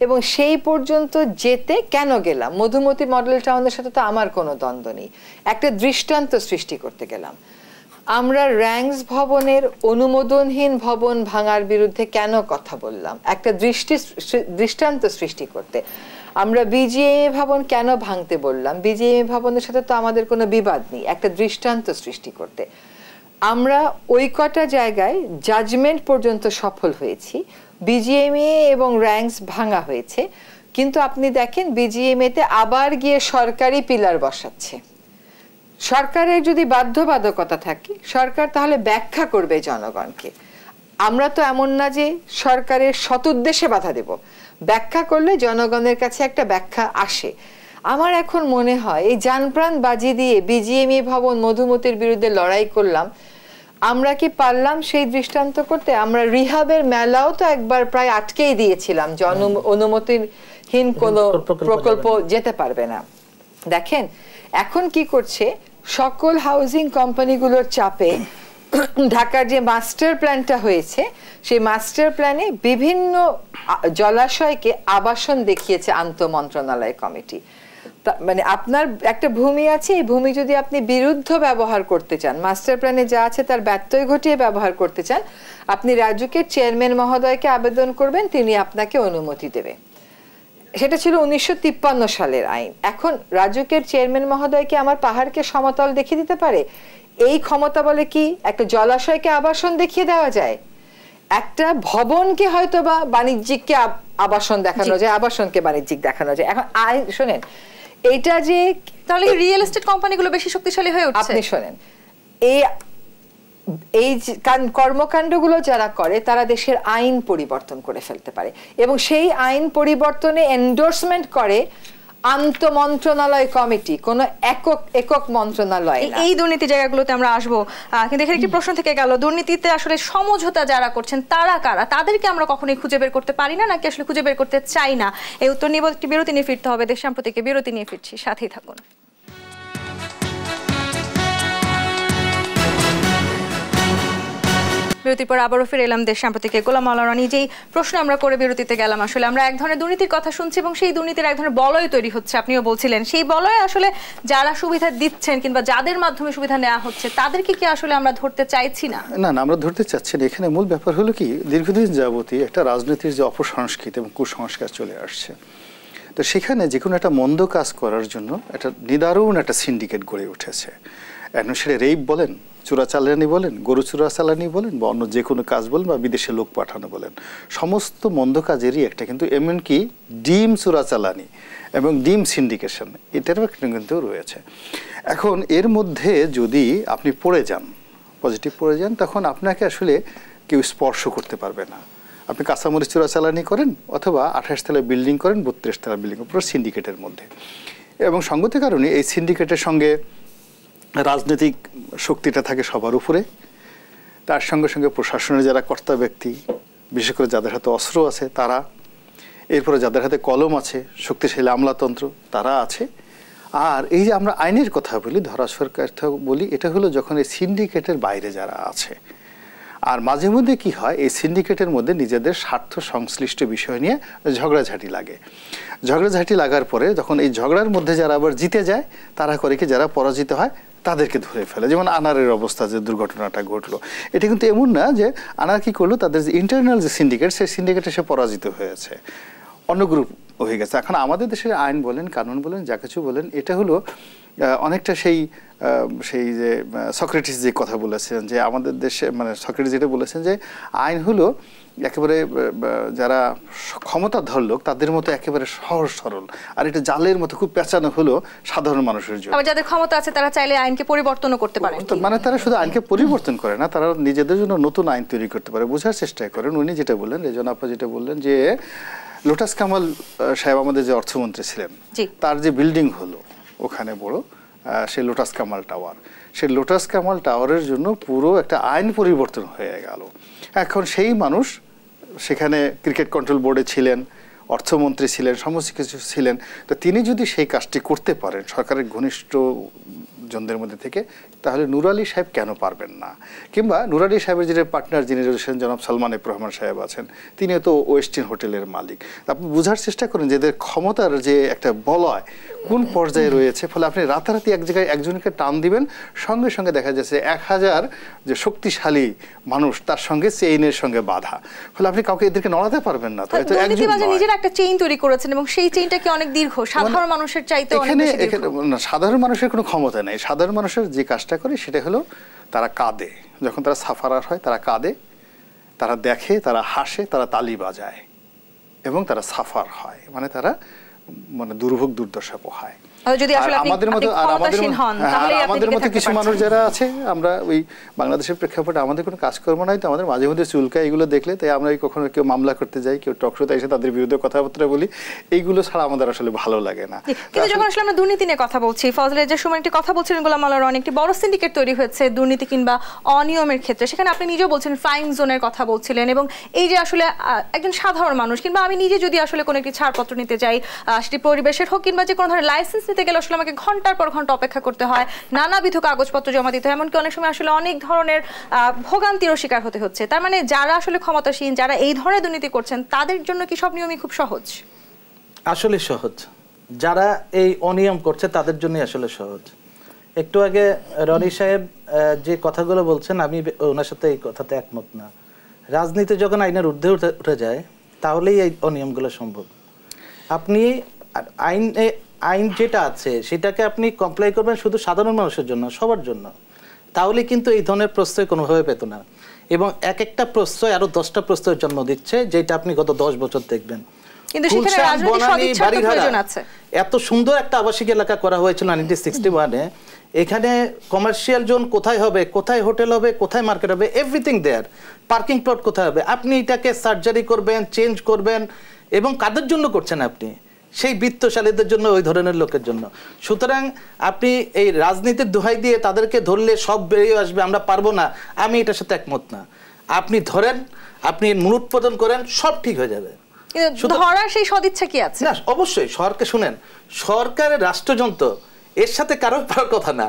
এবং সেই পর্যন্ত যেতে কেন গেলাম, মধুমতি মডেল টাউনের সাথে তো আমার কোনো দ্বন্দ্ব নেই, একটা দৃষ্টান্ত সৃষ্টি করতে গেলাম। আমরা র্যাঙ্কস ভবনের অনুমোদনহীন ভবন ভাঙার বিরুদ্ধে কেন কথা বললাম, একটা দৃষ্টান্ত সৃষ্টি করতে। আমরা বিজিএমইএ ভবন কেন ভাঙতে বললাম, বিজিএমইএ ভবনের সাথে তো আমাদের কোনো বিবাদ নেই, একটা দৃষ্টান্ত সৃষ্টি করতে। আমরা ওই কটা জায়গায় জাজমেন্ট পর্যন্ত সফল হয়েছি, বিজিএমইএ এবং র্যাঙ্কস ভাঙা হয়েছে, কিন্তু আপনি দেখেন বিজিএমইএতে আবার গিয়ে সরকারি পিলার বসাচ্ছে। সরকারের যদি বাধ্যবাধকতা থাকে, সরকার তাহলে ব্যাখ্যা করবে জনগণকে। আমরা তো এমন না যে সরকারের সতুদ্দেশে বাধা দেব, ব্যাখ্যা করলে জনগণের কাছে একটা ব্যাখ্যা আসে। আমার এখন মনে হয় এই জানপ্রাণ বাজি দিয়ে বিজিএমইএ ভবন মধুমতির বিরুদ্ধে লড়াই করলাম, আমরা কি পারলাম সেই দৃষ্টান্ত করতে? আমরা রিহাবের মেলাও তো একবার প্রায় আটকেই দিয়েছিলাম, অনুমতিহীন কোনো প্রকল্প যেতে পারবে না। দেখেন এখন কি করছে, সকল হাউজিং কোম্পানিগুলোর চাপে ঢাকার যে মাস্টার প্ল্যানটা হয়েছে, সেই মাস্টার প্ল্যানে বিভিন্ন জলাশয়কে আবাসন দেখিয়েছে আন্তঃমন্ত্রণালয় কমিটি। মানে আপনার একটা ভূমি আছে, এই ভূমি যদি আপনি বিরুদ্ধ ব্যবহার করতে চান, মাস্টার প্ল্যানে যা আছে তার ব্যত্যয় ঘটিয়ে ব্যবহার করতে চান, আপনি রাজুকের চেয়ারম্যান মহোদয়কে আবেদন করবেন, তিনি আপনাকে অনুমতি দেবে। সেটা ছিল 1953 সালের আইন। এখন রাজুকের চেয়ারম্যান মহোদয়কে আমার পাহাড়কে সমতল দেখিয়ে দিতে পারে? এই ক্ষমতা বলে কি একটা জলাশয়কে আবাসন দেখিয়ে দেওয়া যায়? একটা ভবনকে হয়তো বা বাণিজ্যিককে আবাসন দেখানো যায়, আবাসনকে বাণিজ্যিক দেখানো যায়। এখন আইন শোনেন, এইটা যে তাহলে রিয়েল এস্টেট কোম্পানিগুলো বেশি শক্তিশালী হয়ে উঠছে। আপনি শোনেন, এই কর্মকাণ্ডগুলো যারা করে তারা দেশের আইন পরিবর্তন করে ফেলতে পারে এবং সেই আইন পরিবর্তনে এন্ডোর্সমেন্ট করে আন্তঃমন্ত্রণালয় কমিটি, কোনো একক মন্ত্রণালয় না। এই দুর্নীতি জায়গাগুলোতে আমরা আসবো, কিন্তু এখানে একটি প্রশ্ন থেকে গেল, দুর্নীতিতে আসলে সমঝোতা যারা করছেন তারা কারা? তাদেরকে আমরা কখনোই খুঁজে বের করতে পারি না, নাকি আসলে খুঁজে বের করতে চাই না? এই উত্তর নিয়ে একটি বিরতি নিয়ে ফিরতে হবে। দেশ সাম্প্রতিকে বিরতি নিয়ে ফিরছি, সাথেই থাকুন। বিরতির পর আবারও ফিরে এলাম দেশ সাম্প্রতিকে। গোলাম মাওলা রনি, যেই প্রশ্ন আমরা করে বিরতিতে গেলাম, আসলে আমরা এক ধরনের দুর্নীতির কথা শুনছি এবং সেই দুর্নীতির এক ধরনের বলয় তৈরি হচ্ছে, আপনিও বলছিলেন। সেই বলয়ে আসলে যারা সুবিধা দিচ্ছেন কিংবা যাদের মাধ্যমে সুবিধা নেওয়া হচ্ছে তাদেরকে কি আসলে আমরা ধরতে চাইছি না? না, আমরা ধরতে চাচ্ছি না। এখানে মূল ব্যাপার হলো কি, দীর্ঘদিন যাবতীয় একটা রাজনীতির যে অপসংস্কৃতি এবং কুসংস্কার চলে আসছে, তো সেখানে যে কোনো একটা মন্দ কাজ করার জন্য একটা নিদারুণ একটা সিন্ডিকেট গড়ে উঠেছে। এখন সেটা রেপ বলেন, চোরাচালানি বলেন, গরু চোরাচালানি বলেন, বা অন্য যে কোনো কাজ বলেন, বা বিদেশে লোক পাঠানো বলেন, সমস্ত মন্দ কাজেরই একটা কিন্তু এমনকি ডিম চোরাচালানি এবং ডিম সিন্ডিকেশন এটারও একটা কিন্তু রয়েছে। এখন এর মধ্যে যদি আপনি পড়ে যান, পজিটিভ পড়ে যান, তখন আপনাকে আসলে কেউ স্পর্শ করতে পারবে না। আপনি কাঁচামরিচ চোরাচালানি করেন অথবা 28 তলা বিল্ডিং করেন, 32 তলা বিল্ডিং, পুরো সিন্ডিকেটের মধ্যে। এবং সঙ্গতি কারণে এই সিন্ডিকেটের সঙ্গে রাজনৈতিক শক্তিটা থাকে সবার উপরে, তার সঙ্গে সঙ্গে প্রশাসনের যারা কর্তা ব্যক্তি, বিশেষ করে যাদের হাতে অস্ত্র আছে তারা, এরপরে যাদের হাতে কলম আছে, শক্তিশালী আমলাতন্ত্র তারা আছে, আর এই যে আমরা আইনের কথা বলি, ধরাছোঁয়ার কথা বলি, এটা হলো যখন এই সিন্ডিকেটের বাইরে যারা আছে। আর মাঝে মধ্যে কি হয়, এই সিন্ডিকেটের মধ্যে নিজেদের স্বার্থ সংশ্লিষ্ট বিষয় নিয়ে ঝগড়াঝাটি লাগে। ঝগড়াঝাটি লাগার পরে যখন এই ঝগড়ার মধ্যে যারা আবার জিতে যায়, তারা করে কি যারা পরাজিত হয় তাদেরকে ধরে ফেলে। যেমন আনারের অবস্থা, যে দুর্ঘটনাটা ঘটলো, এটা কিন্তু এমন না যে আনার কি করলো, তাদের যে ইন্টারনাল যে সিন্ডিকেট, সেই সিন্ডিকেটে সে পরাজিত হয়েছে, অন্য গ্রুপ হয়ে গেছে। এখন আমাদের দেশের আইন বলেন, কানুন বলেন, যা কিছু বলেন, এটা হলো অনেকটা সেই যে সক্রেটিস যে কথা বলেছেন, যে আমাদের দেশে মানে সক্রেটিস যেটা বলেছেন যে আইন হলো একেবারে যারা ক্ষমতাধর লোক তাদের মতো একেবারে সহজ সরল, আর এটা জালের মতো খুব পেঁচানো হলো সাধারণ মানুষের জন্য। যাদের ক্ষমতা আছে তারা চাইলে আইনকে পরিবর্তনও করতে পারে, মানে তারা শুধু আইনকে পরিবর্তন করে না, তারা নিজেদের জন্য নতুন আইন তৈরি করতে পারে, বোঝার চেষ্টা করেন। উনি যেটা বললেন, রেজন আপা যেটা বললেন, যে লোটাস কামাল সাহেব আমাদের যে অর্থমন্ত্রী ছিলেন, তার যে বিল্ডিং হলো ওখানে বড়, সেই লোটাস কামাল টাওয়ার, সেই লোটাস কামাল টাওয়ারের জন্য পুরো একটা আইন পরিবর্তন হয়ে গেল। এখন সেই মানুষ সেখানে ক্রিকেট কন্ট্রোল বোর্ডে ছিলেন, অর্থমন্ত্রী ছিলেন, সমস্ত কিছু ছিলেন। তো তিনি যদি সেই কাজটি করতে পারেন সরকারের ঘনিষ্ঠ জনদের মধ্যে থেকে, তাহলে নূর আলী সাহেব কেন পারবেন না? কিংবা নূর আলী সাহেবের যে পার্টনার যিনি রয়েছেন জনাব সালমান এফ রহমান সাহেব আছেন, তিনিও তো ওয়েস্টিন হোটেলের মালিক। আপনি বোঝার চেষ্টা করেন যে এদের ক্ষমতার যে একটা বলয় কোন পর্যায়ে রয়েছে। ফলে আপনি রাতারাতি এক জায়গায় একজনকে টান দিবেন, সঙ্গে সঙ্গে দেখা যাচ্ছে 1000 যে শক্তিশালী মানুষ তার সঙ্গে চেইনের সঙ্গে বাধা। ফলে আপনি কাউকে এদেরকে নড়াতে পারবেন না। তো এটা একজন নিজের একটা চেইন তৈরি করেছেন এবং সেই চেইনটা কি অনেক দীর্ঘ, সাধারণ মানুষের চাইতে অনেক বেশি দীর্ঘ। সাধারণ মানুষের কোনো ক্ষমতা নেই। সাধারণ মানুষের যে কাজটা করে সেটা হলো তারা কাঁদে, যখন তারা সাফারার হয় তারা কাঁদে, তারা দেখে, তারা হাসে, তারা তালি বাজায় এবং তারা সাফার হয়, মানে তারা মানে দুর্ভোগ দুর্দশা পোহায়। আমাদের মতো কিছু মানুষ যারা আছে, আমরা ওই বাংলাদেশের প্রেক্ষাপটে আমাদের কোনো কাজকর্ম নাই, তো আমাদের মাঝে মধ্যে চুলকা এগুলো দেখলে তাই আমরা কখনো কেউ মামলা করতে যাই, কেউ টকশোতে এসে তাদের বিরুদ্ধে কথাবার্তা বলি, এইগুলো ছাড়া আমাদের আসলে ভালো লাগে না। কিন্তু যখন আসলে আমরা দুর্নীতি নিয়ে কথা বলছি, ফজলের যে সময় একটি কথা বলছিলেন গোলাম মাওলানা, অনেকটি বড় সিন্ডিকেট তৈরি হয়েছে দুর্নীতি কিংবা অনিয়মের ক্ষেত্রে, সেখানে আপনি নিজেও বলছেন ফ্লাইং জোনের কথা বলছিলেন, এবং এই যে আসলে একজন সাধারণ মানুষ কিংবা আমি নিজে যদি আসলে কোনো একটি ছাড়পত্র নিতে যাই, সেটি পরিবেশের হোক কিংবা যে কোনো ধরনের লাইসেন্স নিতে গেলে আসলে আমাকে ঘন্টার পর ঘন্টা অপেক্ষা করতে হয়, নানাবিধ কাগজপত্র জমা দিতে হয়, এমনকি অনেক সময় আসলে অনেক ধরনের ভোগান্তিরও শিকার হতে হচ্ছে। তার মানে যারা আসলে ক্ষমতাসীন, যারা এই ধরনের দুর্নীতি করছেন, তাদের জন্য কি সব নিয়মই খুব সহজ? আসলে সহজ। যারা এই অনিয়ম করছে তাদের জন্য আসলে সহজ। একটু আগে রনি সাহেব যে কথাগুলো বলছেন, আমি ওনার সাথে এই কথাতে একমত না। রাজনীতি যখন আইনের ঊর্ধ্বে উঠে যায় তাহলেই এই অনিয়মগুলো সম্ভব। আপনি আইন যেটা আছে সেটাকে আপনি কমপ্লাই করবেন শুধু সাধারণ মানুষের জন্য, সবার জন্য, তাহলে কিন্তু এই ধরনের প্রশ্রয় কোনোভাবে পেত না। এবং এক একটা প্রশ্রয় আরো 10টা প্রশ্রয়ের জন্ম দিচ্ছে, যেটা আপনি গত 10 বছর দেখবেন। এত সুন্দর একটা আবাসিক এলাকা করা হয়েছিল 1961-এ। এখানে কমার্শিয়াল জোন কোথায় হবে, কোথায় হোটেল হবে, কোথায় মার্কেট হবে, এভরিথিং দেয়ার। পার্কিং প্লট কোথায় হবে, আপনি এটাকে সার্জারি করবেন, চেঞ্জ করবেন, এবং কাদের জন্য করছেন আপনি? সেই বিত্তশালীদের জন্য, ওই ধরনের লোকের জন্য। সুতরাং আপনি এই রাজনীতির দোহাই দিয়ে তাদেরকে ধরলে সব বেরিয়ে আসবে, আমরা পারবো না, আমি এটার সাথে একমত না। আপনি ধরেন, আপনি মূলোৎপাদন করেন, সব ঠিক হয়ে যাবে। ধরার সেই সদিচ্ছা কি আছে? না, অবশ্যই সরকার, শুনেন, সরকারের রাষ্ট্রযন্ত্র, এর সাথে কারো পারার কথা না,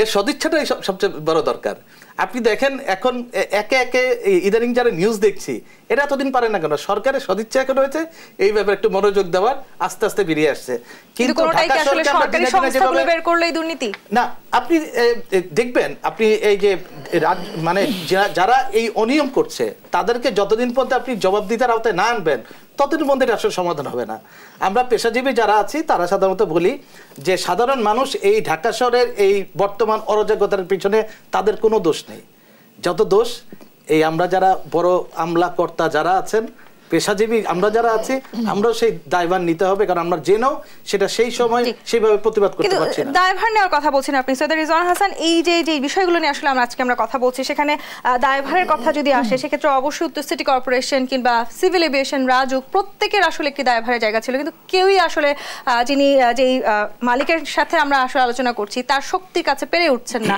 এর সদিচ্ছাটাই সবচেয়ে বড় দরকার। আপনি দেখেন এখন একে একে ইদানিং যারা নিউজ দেখছি, এটা এতদিন পারে না কেন? সরকারের সদিচ্ছা এখন হয়েছে এই ব্যাপারে একটু মনোযোগ দেওয়ার, আস্তে আস্তে বেরিয়ে আসছে। কিন্তু না, আপনি দেখবেন, আপনি এই যে মানে যারা এই অনিয়ম করছে তাদেরকে যতদিন পর্যন্ত আপনি জবাবদিহিতার আওতায় না আনবেন, ততদিন পর্যন্ত আসলে সমাধান হবে না। আমরা পেশাজীবী যারা আছি তারা সাধারণত বলি যে সাধারণ মানুষ এই ঢাকা শহরের এই বর্তমান অরাজকতার পিছনে তাদের কোনো দোষ নেই। যত দোষ এই আমরা যারা বড় আমলা কর্তা যারা আছেন, পেশাজীবী আমরা যারা আছি, আমরাও সেই দায়ভার নিতে হবে, কারণ আমরা জেনেও সেটা সেই সময় সেইভাবে প্রতিবাদ করতে পারছি না। দায়ভার নেওয়ার কথা বলছেন আপনি সৈয়দ রিজওয়ান হাসান, এই যে বিষয়গুলো নিয়ে আসলে আজকে আমরা কথা বলছি, সেখানে দায়ভারের কথা যদি আসে, সেক্ষেত্রে অবশ্যই উত্তর সিটি কর্পোরেশন কিংবা সিভিল এভিয়েশন, রাজুক, প্রত্যেকের আসলে একটি দায়ভারের জায়গা ছিল, কিন্তু কেউই আসলে যেই মালিকের সাথে আমরা আসলে আলোচনা করছি তার শক্তির কাছে পেরে উঠছেন না,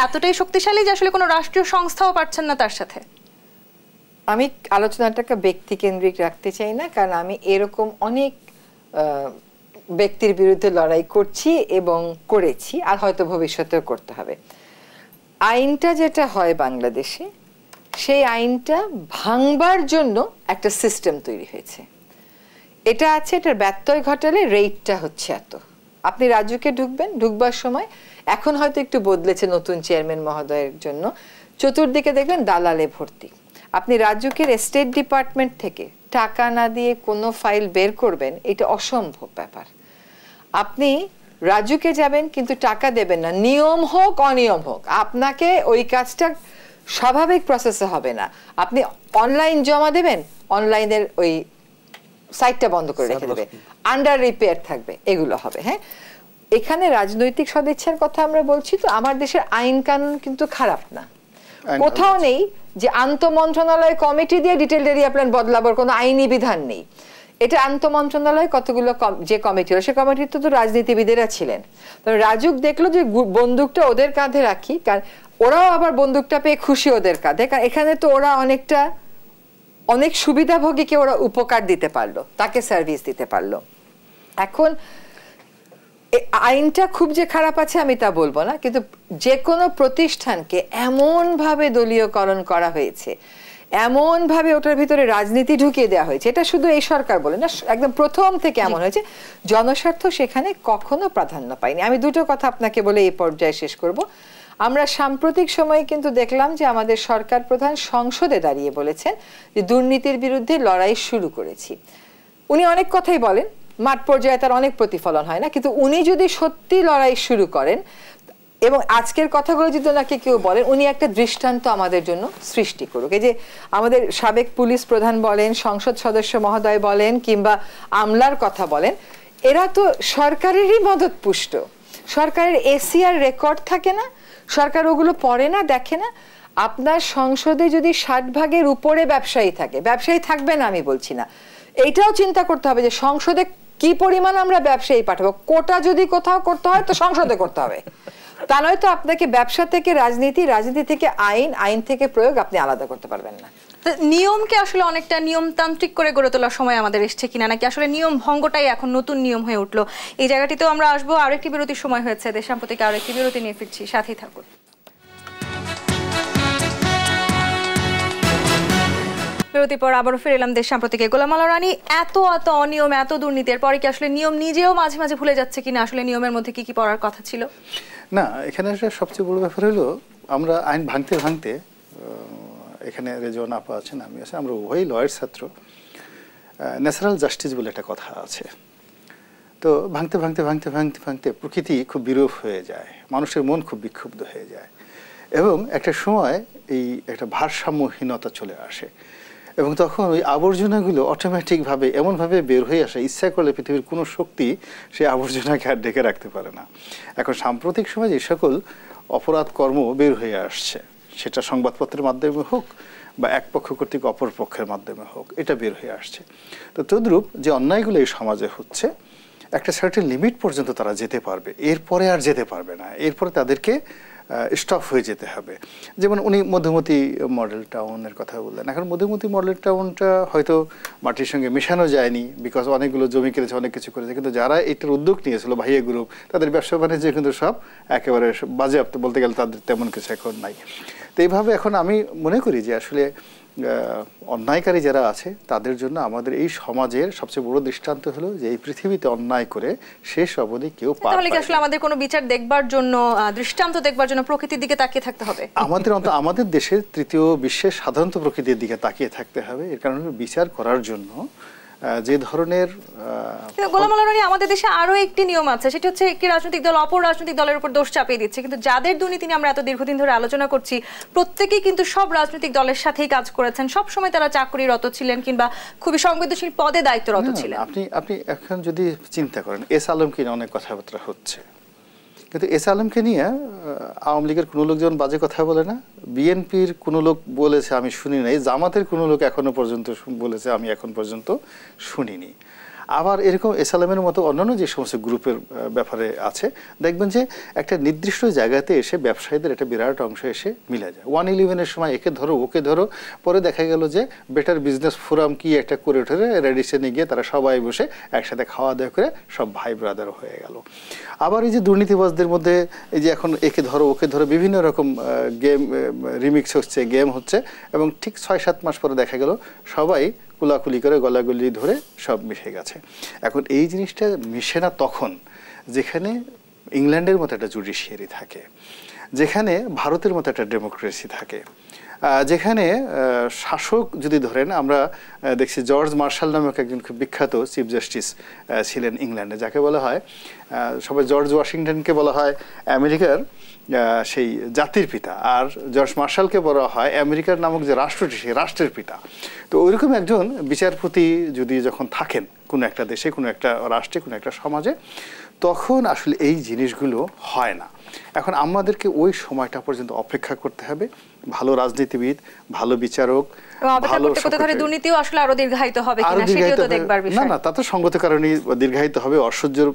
এতটাই শক্তিশালী যে আসলে কোনো রাষ্ট্রীয় সংস্থাও পারছেন না তার সাথে। আমি আলোচনাটাকে ব্যক্তি কেন্দ্রিক রাখতে চাই না, কারণ আমি এরকম অনেক ব্যক্তির বিরুদ্ধে লড়াই করছি এবং করেছি, আর হয়তো ভবিষ্যতেও করতে হবে। আইনটা যেটা হয় বাংলাদেশে, সেই আইনটা ভাঙবার জন্য একটা সিস্টেম তৈরি হয়েছে। এটা আছে, এটার ব্যত্যয় ঘটালে রেটটা হচ্ছে এত। আপনি রাজুকে ঢুকবার সময়, এখন হয়তো একটু বদলেছে নতুন চেয়ারম্যান মহোদয়ের জন্য, চতুর্দিকে দেখবেন দালালে ভর্তি। আপনি রাজুকের এস্টেট ডিপার্টমেন্ট থেকে টাকা না দিয়ে কোনো ফাইল বের করবেন, এটা অসম্ভব ব্যাপার। আপনি রাজুকে যাবেন কিন্তু টাকা দেবেন না, নিয়ম হোক অনিয়ম হোক, আপনাকে ওই কাজটা স্বাভাবিক প্রসেসে হবে না। আপনি অনলাইন জমা দেবেন, অনলাইনের ওই সাইটটা বন্ধ করে রেখে দেবে, আন্ডার রিপেয়ার থাকবে, এগুলো হবে। হ্যাঁ, এখানে রাজনৈতিক সদিচ্ছার কথা আমরা বলছি, তো আমার দেশের আইন কানুন কিন্তু খারাপ না, কোথাও নেই যে আন্তঃমন্ত্রণালয় কমিটি দিয়ে ডিটেইলড এরিয়া প্ল্যান বদলাবার কোনো আইনি বিধান নেই। এটা আন্তঃমন্ত্রণালয় কতগুলো যে কমিটি, সে কমিটিতে তো রাজনীতিবিদেরা ছিলেন। রাজুক দেখলো যে বন্দুকটা ওদের কাঁধে রাখি, কারণ ওরাও আবার বন্দুকটা পেয়ে খুশি ওদের কাঁধে, কারণ এখানে তো ওরা অনেক সুবিধাভোগীকে ওরা উপকার দিতে পারলো, তাকে সার্ভিস দিতে পারলো। এখন আইনটা খুব যে খারাপ আছে আমি তা বলবো না, কিন্তু যে কোনো প্রতিষ্ঠানকে এমনভাবে দলীয়করণ করা হয়েছে, এমনভাবে ওটার ভিতরে রাজনীতি ঢুকিয়ে দেওয়া হয়েছে, এটা শুধু এই সরকার বলে না, একদম প্রথম থেকে এমন হয়েছে, জনস্বার্থ সেখানে কখনো প্রাধান্য পায়নি। আমি দুটো কথা আপনাকে বলে এই পর্যায়ে শেষ করব। আমরা সাম্প্রতিক সময়ে কিন্তু দেখলাম যে আমাদের সরকার প্রধান সংসদে দাঁড়িয়ে বলেছেন যে দুর্নীতির বিরুদ্ধে লড়াই শুরু করেছি। উনি অনেক কথাই বলেন, মাঠ পর্যায়ে তার অনেক প্রতিফলন হয় না, কিন্তু উনি যদি সত্যি লড়াই শুরু করেন এবং আজকের কথাগুলো যদি ওনাকে কেউ বলেন, উনি একটা দৃষ্টান্ত আমাদের জন্য সৃষ্টি করুক। এই যে আমাদের সাবেক পুলিশ প্রধান বলেন, সংসদ সদস্য মহোদয় বলেন, কিংবা আমলার কথা বলেন, এরা তো সরকারেরই মদত পুষ্ট। সরকারের এসিআর রেকর্ড থাকে না, সরকার ওগুলো পড়ে না, দেখে না। আপনার সংসদে যদি 60 ভাগের উপরে ব্যবসায়ী থাকে, ব্যবসায়ী থাকবে না আমি বলছি না, এইটাও চিন্তা করতে হবে যে সংসদে কি পরিমাণ আমরা ব্যবসায়ী পাঠাবো। কোটা যদি কোথাও করতে হয় তো সংসদে করতে হবে, তা নয়তো আপনাকে ব্যবসা থেকে রাজনীতি, রাজনীতি থেকে আইন, আইন থেকে প্রয়োগ আপনি আলাদা করতে পারবেন না। নিয়মকে আসলে অনেকটা নিয়মতান্ত্রিক করে গড়ে তোলার সময় আমাদের এসছে কিনা, নাকি আসলে নিয়ম ভঙ্গটাই এখন নতুন নিয়ম হয়ে উঠলো, এই জায়গাটিতেও আমরা আসবো। আরেকটি বিরতির সময় হয়েছে, দেশ সাম্প্রতিক আরেকটি বিরতি নিয়ে ফিরছি, সাথেই থাকুন। বিরতির পর আবারও ফিরে এলাম দেশ সাম্প্রতিকে। গোলাম আলা রানী, এত অনিয়ম, এত দুর্নীতির পরে কি আসলে নিয়ম নিজেও মাঝে মাঝে ভুলে যাচ্ছে কিনা, আসলে নিয়মের মধ্যে কি কি পড়ার কথা ছিল? না, এখানে সবচেয়ে বড় ব্যাপার হলো আমরা আইন ভাঙতে ভাঙতে, এখানে রেজন আপা আছেন, আমি আছি, আমরা উভয়ই লয়ের ছাত্র। ন্যাচারাল জাস্টিস বলে একটা কথা আছে, তো ভাঙতে ভাঙতে ভাঙতে ভাঙতে ভাঙতে প্রকৃতি খুব বিরূপ হয়ে যায়, মানুষের মন খুব বিক্ষুব্ধ হয়ে যায়, এবং একটা সময় এই একটা ভারসাম্যহীনতা চলে আসে, এবং তখন ওই আবর্জনাগুলো অটোমেটিকভাবে এমনভাবে বের হয়ে আসে, ইচ্ছা করলে পৃথিবীর কোনো শক্তি সেই আবর্জনাকে আর ঢেকে রাখতে পারে না। এখন সাম্প্রতিক সময় যে সকল অপরাধ কর্ম বের হয়ে আসছে, সেটা সংবাদপত্রের মাধ্যমে হোক বা এক পক্ষ কর্তৃক অপর পক্ষের মাধ্যমে হোক, এটা বের হয়ে আসছে। তো তদ্রূপ যে অন্যায়গুলো এই সমাজে হচ্ছে, একটা সার্টেন লিমিট পর্যন্ত তারা যেতে পারবে, এরপরে আর যেতে পারবে না, এরপরে তাদেরকে স্টপ হয়ে যেতে হবে। যেমন উনি মধুমতি মডেল টাউনের কথা বললেন, এখন মধুমতি মডেল টাউনটা হয়তো মাটির সঙ্গে মেশানো যায়নি, বিকজ অনেকগুলো জমি কিনেছে, অনেক কিছু করেছে, কিন্তু যারা এটার উদ্যোগ নিয়েছিল ভাইয়া গ্রুপ, তাদের ব্যবসা বাণিজ্য কিন্তু সব একেবারে বাজেয়াপ্ত বলতে গেলে, তাদের তেমন কিছু এখন নাই। তো এইভাবে এখন আমি মনে করি যে আসলে অন্যায়কারী যারা আছে তাদের জন্য আমাদের এই সমাজের সবচেয়ে বড় দৃষ্টান্ত হলো যে এই পৃথিবীতে অন্যায় করে শেষ অবধি কেউ পার পায় না। আসলে আমাদের কোনো বিচার দেখবার জন্য, দৃষ্টান্ত দেখবার জন্য প্রকৃতির দিকে তাকিয়ে থাকতে হবে। আমাদের দেশের তৃতীয় বিশ্বের সাধারণত প্রকৃতির দিকে তাকিয়ে থাকতে হবে। এর কারণে বিচার করার জন্য যে ধরনের, গোলাম আলা রানী, আমাদের দেশে আরো একটি নিয়ম আছে, সেটা হচ্ছে একটি রাজনৈতিক দল অপর রাজনৈতিক দলের উপর দোষ চাপিয়ে দিচ্ছে, কিন্তু যাদের দুর্নীতি নিয়ে আমরা এত দীর্ঘদিন ধরে আলোচনা করছি, প্রত্যেকেই কিন্তু সব রাজনৈতিক দলের সাথেই কাজ করেছেন, সব সময় তারা চাকরিরত ছিলেন কিংবা খুবই সংবেদনশীল পদে দায়িত্বরত ছিলেন। আপনি এখন যদি চিন্তা করেন, এস আলমকে নিয়ে অনেক কথাবার্তা হচ্ছে, কিন্তু এস আলমকে নিয়ে আওয়ামী লীগের কোনো লোক যেমন বাজে কথা বলে না, বিএনপির কোনো লোক বলেছে আমি শুনি নাই, জামাতের কোনো লোক এখনো পর্যন্ত বলেছে আমি এখন পর্যন্ত শুনিনি। আবার এরকম এসএলএমের মতো অন্যান্য যে সমস্ত গ্রুপের ব্যাপারে আছে, দেখবেন যে একটা নির্দিষ্ট জায়গাতে এসে ব্যবসায়ীদের একটা বিরাট অংশ এসে মিলে যায়। 111-এর সময় একে ধরো ওকে ধরো, পরে দেখা গেল যে বেটার বিজনেস ফোরাম কি একটা করে উঠে রেডিসনে গিয়ে তারা সবাই বসে একসাথে খাওয়া দাওয়া করে সব ভাই ব্রাদার হয়ে গেল। আবার এই যে দুর্নীতিবাজদের মধ্যে এই যে এখন একে ধরো ওকে ধরো বিভিন্ন রকম গেম রিমিক্স হচ্ছে, গেম হচ্ছে, এবং ঠিক 6-7 মাস পরে দেখা গেল সবাই কুলাকুলি করে গলাগুলি ধরে সব মিশে গেছে। এখন এই জিনিসটা মিশে না তখন যেখানে ইংল্যান্ডের মতো একটা জুডিশিয়ারি থাকে, যেখানে ভারতের মতো একটা ডেমোক্রেসি থাকে, যেখানে শাসক যদি ধরেন, আমরা দেখছি জর্জ মার্শাল নামক একজন খুব বিখ্যাত চিফ জাস্টিস ছিলেন ইংল্যান্ডে, যাকে বলা হয় সবাই জর্জ ওয়াশিংটনকে বলা হয় আমেরিকার সেই জাতির পিতা, আর জর্জ মার্শালকে বলা হয় আমেরিকার নামক যে রাষ্ট্রটি সেই রাষ্ট্রের পিতা। তো ওইরকম একজন বিচারপতি যদি যখন থাকেন কোনো একটা দেশে, কোনো একটা রাষ্ট্রে, কোনো একটা সমাজে, তখন আসলে এই জিনিসগুলো হয় না। এখন আমাদেরকে ওই সময়টা পর্যন্ত অপেক্ষা করতে হবে। ভালো রাজনীতিবিদ, ভালো বিচারক, দুর্নীতিও আসলে আরো দীর্ঘায়িত হবে কিনা সেটাও তো দেখবার বিষয়। না, তা তো সঙ্গত কারণে দীর্ঘায়িত হবে, অসহ্যর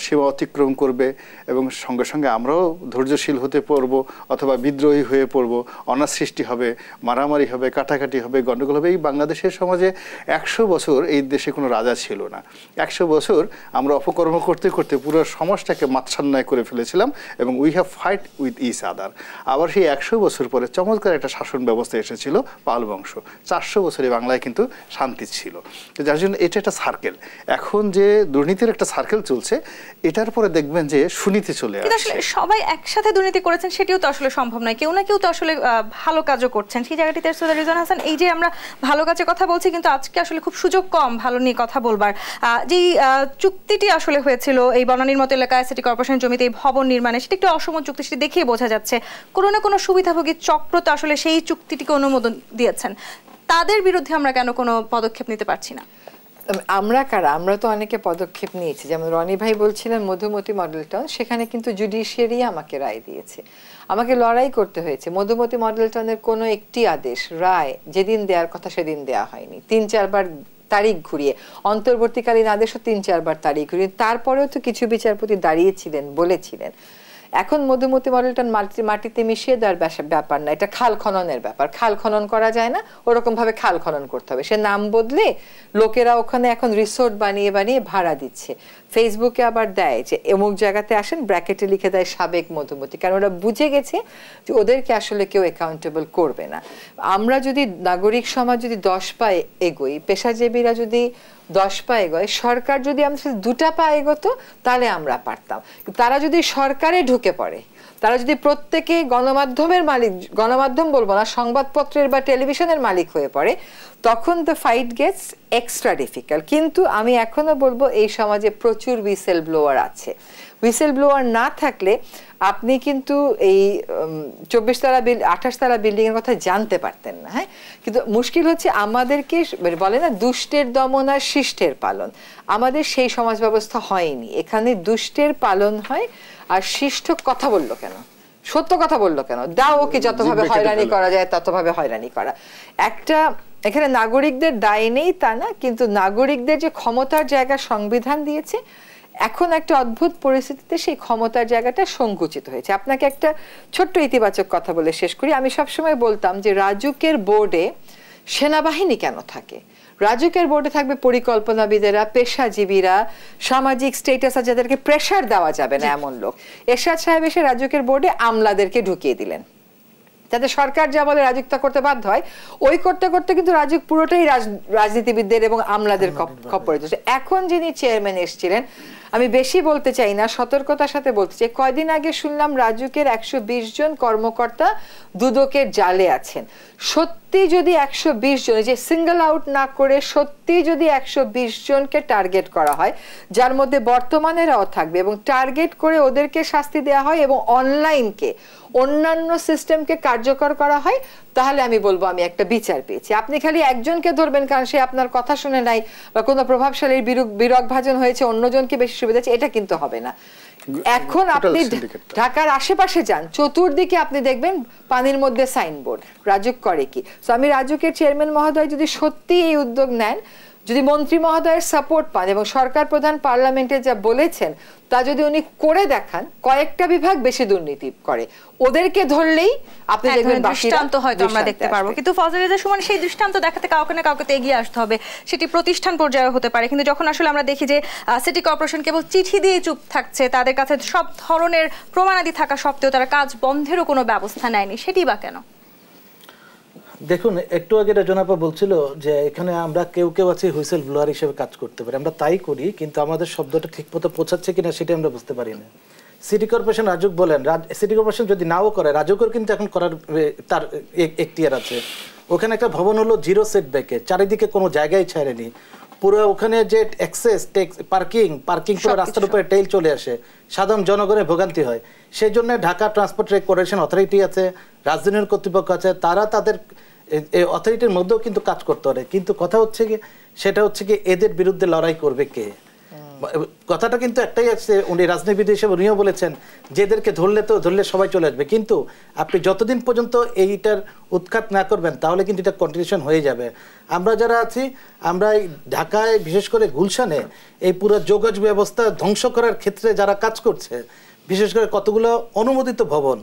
সীমা অতিক্রম করবে, এবং সঙ্গে সঙ্গে আমরাও ধৈর্যশীল হতে পড়বো অথবা বিদ্রোহী হয়ে পড়বো, অনার সৃষ্টি হবে, মারামারি হবে, কাটাকাটি হবে, গন্ডগোল হবে। এই বাংলাদেশের সমাজে 100 বছর এই দেশে কোনো রাজা ছিল না। 100 বছর আমরা অপকর্ম করতে করতে পুরো সমাজটাকে মাৎসান্যায় করে ফেলেছিলাম, এবং we have fight with each other. আবার সেই 100 বছর পরে চমৎকার একটা শাসন ব্যবস্থা এসেছিল পাল বংশ। 400 বছরে বাংলায় কিন্তু শান্তি ছিল। যার জন্য এটা একটা সার্কেল। এখন যে দুর্নীতির একটা সার্কেল চলছে, এটার পরে দেখবেন যে সুনীতি চলে আসছে। সবাই একসাথে দুর্নীতি করেছেন সেটিও তো আসলে সম্ভব নয়, কেউ না কেউ তো আসলে ভালো কাজও করছেন। সেই জায়গাটিতে রিজওয়ান হাসান, এই যে আমরা ভালো কাজের কথা বলছি, কিন্তু আজকে আসলে খুব সুযোগ কম ভালো নিয়ে কথা বলবার। যেই চুক্তিটি আসলে হয়েছিল এই বনানীর মতো এলাকায় সিটি কর্পোরেশন জমিতে এই ভবন নির্মাণে, সেটি একটু অসম চুক্তি, সেটি দেখিয়ে বোঝা যাচ্ছে কোনো না কোনো সুবিধাভোগী চক্র তো আসলে সেই চুক্তিটিকে অনুমোদন দিয়েছেন। তাদের বিরুদ্ধে আমরা কেন কোনো পদক্ষেপ নিতে পারছি না? আমরা তো অনেকে পদক্ষেপ নিয়েছি, যেমন রনি ভাই বলছিলেন মধুমতি মডেল টাউন, সেখানে কিন্তু জুডিশিয়ারি আমাকে রায় দিয়েছে, আমাকে লড়াই করতে হয়েছে। মধুমতি মডেল টাউনের কোনো একটি আদেশ রায় যেদিন দেওয়ার কথা সেদিন দেওয়া হয়নি, 3-4 বার তারিখ ঘুরিয়ে, অন্তর্বর্তীকালীন আদেশও 3-4 বার তারিখ ঘুরিয়ে, তারপরেও তো কিছু বিচারপতি দাঁড়িয়েছিলেন, বলেছিলেন। এখন মধুমতি মডেলটা মাটিতে মিশিয়ে দেওয়ার ব্যাপার না, এটা খাল খননের ব্যাপার। খাল খনন করা যায় না, ওরকম ভাবে খাল খনন করতে হবে। সে নাম বদলে লোকেরা ওখানে এখন রিসোর্ট বানিয়ে বানিয়ে ভাড়া দিচ্ছে। ফেসবুকে আবার দেয় যে অমুক জায়গাতে আসেন, ব্র্যাকেটে লিখে দেয় সাবেক মধুমতি, কারণ ওরা বুঝে গেছে যে ওদেরকে আসলে কেউ অ্যাকাউন্টেবল করবে না। আমরা যদি নাগরিক সমাজ যদি 10 পা এগোই, পেশাজীবীরা যদি 10 পা এগোয়, সরকার যদি আমাদের 2টা পা এগোতো, তাহলে আমরা পারতাম। তারা যদি সরকারে ঢুকে পড়ে, তারা যদি প্রত্যেকে গণমাধ্যমের মালিক, গণমাধ্যম বলবো না, সংবাদপত্রের বা টেলিভিশনের মালিক হয়ে পড়ে, তখন the fight gets extra difficult. কিন্তু আমি এখনো বলবো এই সমাজে প্রচুর হুইসেল ব্লোয়ার আছে। হুইসেল ব্লোয়ার না থাকলে আপনি কিন্তু এই 24 তলা 28 তলা বিল্ডিং এর কথা জানতে পারতেন না। হ্যাঁ, কিন্তু মুশকিল হচ্ছে আমাদেরকে বলে না দুষ্টের দমন আর শিষ্টের পালন, আমাদের সেই সমাজ ব্যবস্থা হয়নি। এখানে দুষ্টের পালন হয়, আর শিষ্ট কথা বললো কেন, সত্য কথা বললো কেন, দাও ওকে যতভাবে হয়রানি করা যায় ততভাবে হয়রানি করা। একটা এখানে নাগরিকদের দায় নেই তা না, কিন্তু নাগরিকদের যে ক্ষমতার জায়গা সংবিধান দিয়েছে, এখন একটা অদ্ভুত পরিস্থিতিতে সেই ক্ষমতার জায়গাটা সংকুচিত হয়েছে। আপনাকে একটা ছোট্ট ইতিবাচক কথা বলে শেষ করি। আমি সবসময় বলতাম যে রাজুকের বোর্ডে সেনাবাহিনী কেন থাকে? রাজুকের বোর্ডে থাকবে পরিকল্পনাবিদেরা, পেশাজীবীরা, সামাজিক স্টেটাস আছে যাদেরকে প্রেশার দেওয়া যাবে না এমন লোক। এরশাদ সাহেব এসে রাজুকের বোর্ডে আমলাদেরকে ঢুকিয়ে দিলেন, যাতে সরকার যা বলে রাজুক তা করতে বাধ্য হয়। ওই করতে করতে কিন্তু রাজুক পুরোটাই রাজনীতিবিদদের এবং আমলাদের খপ্পরে চলছে। এখন যিনি চেয়ারম্যান এসেছিলেন, আমি বেশি বলতে চাই না, সতর্কতার সাথে বলতে চাই, কয়দিন আগে শুনলাম রাজুকের 120 জন কর্মকর্তা দুদকের জালে আছেন। সত্যি যদি 120 জন, যে সিঙ্গেল আউট না করে সত্যি যদি 120 জনকে টার্গেট করা হয়, যার মধ্যে বর্তমানেরাও থাকবে, এবং টার্গেট করে ওদেরকে শাস্তি দেওয়া হয় এবং অনলাইনকে অন্যান্য সিস্টেমকে কার্যকর করা হয়, তাহলে আমি বলবো আমি একটা বিচার পেয়েছি। আপনি খালি একজনকে ধরবেন কারণ সে আপনার কথা শুনে নাই বা কোনো প্রভাবশালীর বিরোগ ভাজন হয়েছে, অন্যজনকে বেশি সুবিধা আছে, এটা কিন্তু হবে না। এখন আপনি ঢাকার আশেপাশে যান, চতুর্দিকে আপনি দেখবেন পানির মধ্যে সাইনবোর্ড, রাজুক করে কি। সো আমি রাজুকের চেয়ারম্যান মহোদয় যদি সত্যি এই উদ্যোগ নেন, যদি মন্ত্রী মহোদয়ের সাপোর্ট পান এবং সরকার প্রধান পার্লামেন্টে যা বলেছেন তা যদি উনি করে দেখান, কয়েকটা বিভাগ বেশি দুর্নীতি করে, ওদেরকে ধরলেই আপনি দেখবেন দৃষ্টান্ত হয়তো আমরা দেখতে পারবো। কিন্তু ফজলে রেজা সুমন, সেই দৃষ্টান্ত দেখাতে কাউকে না কাউকে এগিয়ে আসতে হবে, সেটি প্রতিষ্ঠান পর্যায়ে হতে পারে। কিন্তু যখন আসলে আমরা দেখি যে সিটি কর্পোরেশন কেবল চিঠি দিয়ে চুপ থাকছে, তাদের কাছে সব ধরনের প্রমাণাদি থাকা সত্ত্বেও তারা কাজ বন্ধেরও কোনো ব্যবস্থা নেয়নি, সেটি বা কেন? দেখুন, একটু আগে জনাপা বলছিল যে এখানে আমরা কেউ কেউ আছি হুইসেল ব্লোয়ার হিসেবে কাজ করতে পারি, আমরা তাই করি, কিন্তু আমাদের শব্দটা ঠিক মতো পৌঁছাচ্ছে কিনা সেটা আমরা বুঝতে পারি না। সিটি কর্পোরেশন রাজুক বলেন, সিটি কর্পোরেশন যদি নাও করে, রাজুকের কিন্তু এখন করার তার এখতিয়ার আছে। ওখানে একটা ভবন হলো জিরো সেটব্যাকে, চারিদিকে কোনো জায়গায় ছাড়েনি, পুরো ওখানে যে অ্যাক্সেস পার্কিং পুরো রাস্তার উপরে টেইল চলে আসে, সাধারণ জনগণের ভোগান্তি হয়। সেই জন্য ঢাকা ট্রান্সপোর্ট কর্পোরেশন অথরিটি আছে, রাজধানীর কর্তৃপক্ষ আছে, তারা তাদের অথরিটির মধ্যেও কিন্তু কাজ করতে পারে। কিন্তু কথা হচ্ছে কি, সেটা হচ্ছে কি এদের বিরুদ্ধে লড়াই করবে কে? কথাটা কিন্তু একটাই আছে, উনি রাজনীতিবিদ হিসেবে উনিও বলেছেন যে এদেরকে ধরলে সবাই চলে আসবে, কিন্তু আপনি যতদিন পর্যন্ত এইটার উৎখাত না করবেন তাহলে কিন্তু এটা কন্টিনিউশন হয়ে যাবে। আমরা যারা আছি, আমরা এই ঢাকায় বিশেষ করে গুলশানে এই পুরো যোগাযোগ ব্যবস্থা ধ্বংস করার ক্ষেত্রে যারা কাজ করছে, বিশেষ করে কতগুলো অনুমোদিত ভবন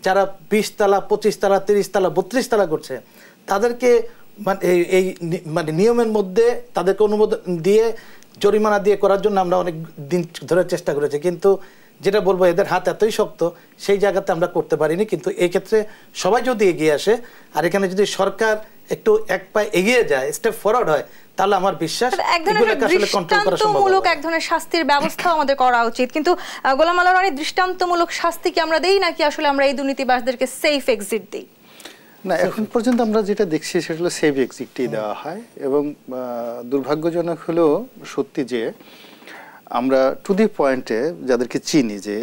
যারা 20 তালা 25 তালা 30 তালা 32 তালা করছে, তাদেরকে এই মানে নিয়মের মধ্যে তাদেরকে অনুমোদন দিয়ে জরিমানা দিয়ে করার জন্য আমরা অনেক দিন ধরে চেষ্টা করেছি, কিন্তু যেটা বলবো এদের হাত এতই শক্ত, সেই জায়গাতে আমরা করতে পারিনি। কিন্তু এই ক্ষেত্রে সবাই যদি এগিয়ে আসে, আর এখানে যদি সরকার একটু এক পায়ে এগিয়ে যায়, স্টেপ ফরওয়ার্ড হয়, তাহলে আমার বিশ্বাস দৃষ্টান্তমূলক এক ধরনের শাস্তির ব্যবস্থা আমাদের করা উচিত। কিন্তু গোলাম আলা রনি, দৃষ্টান্তমূলক শাস্তি কি আমরা দেই, নাকি আসলে আমরা এই দুর্নীতিবাজদেরকে সেফ এক্সিট দিই? না, এখন পর্যন্ত আমরা যেটা দেখছি সেটা হলো সেফ এক্সিটই দেওয়া হয়। এবং দুর্ভাগ্যজনক হলো সত্যি যে আমরা টু দি পয়েন্টে যাদেরকে চিনি যে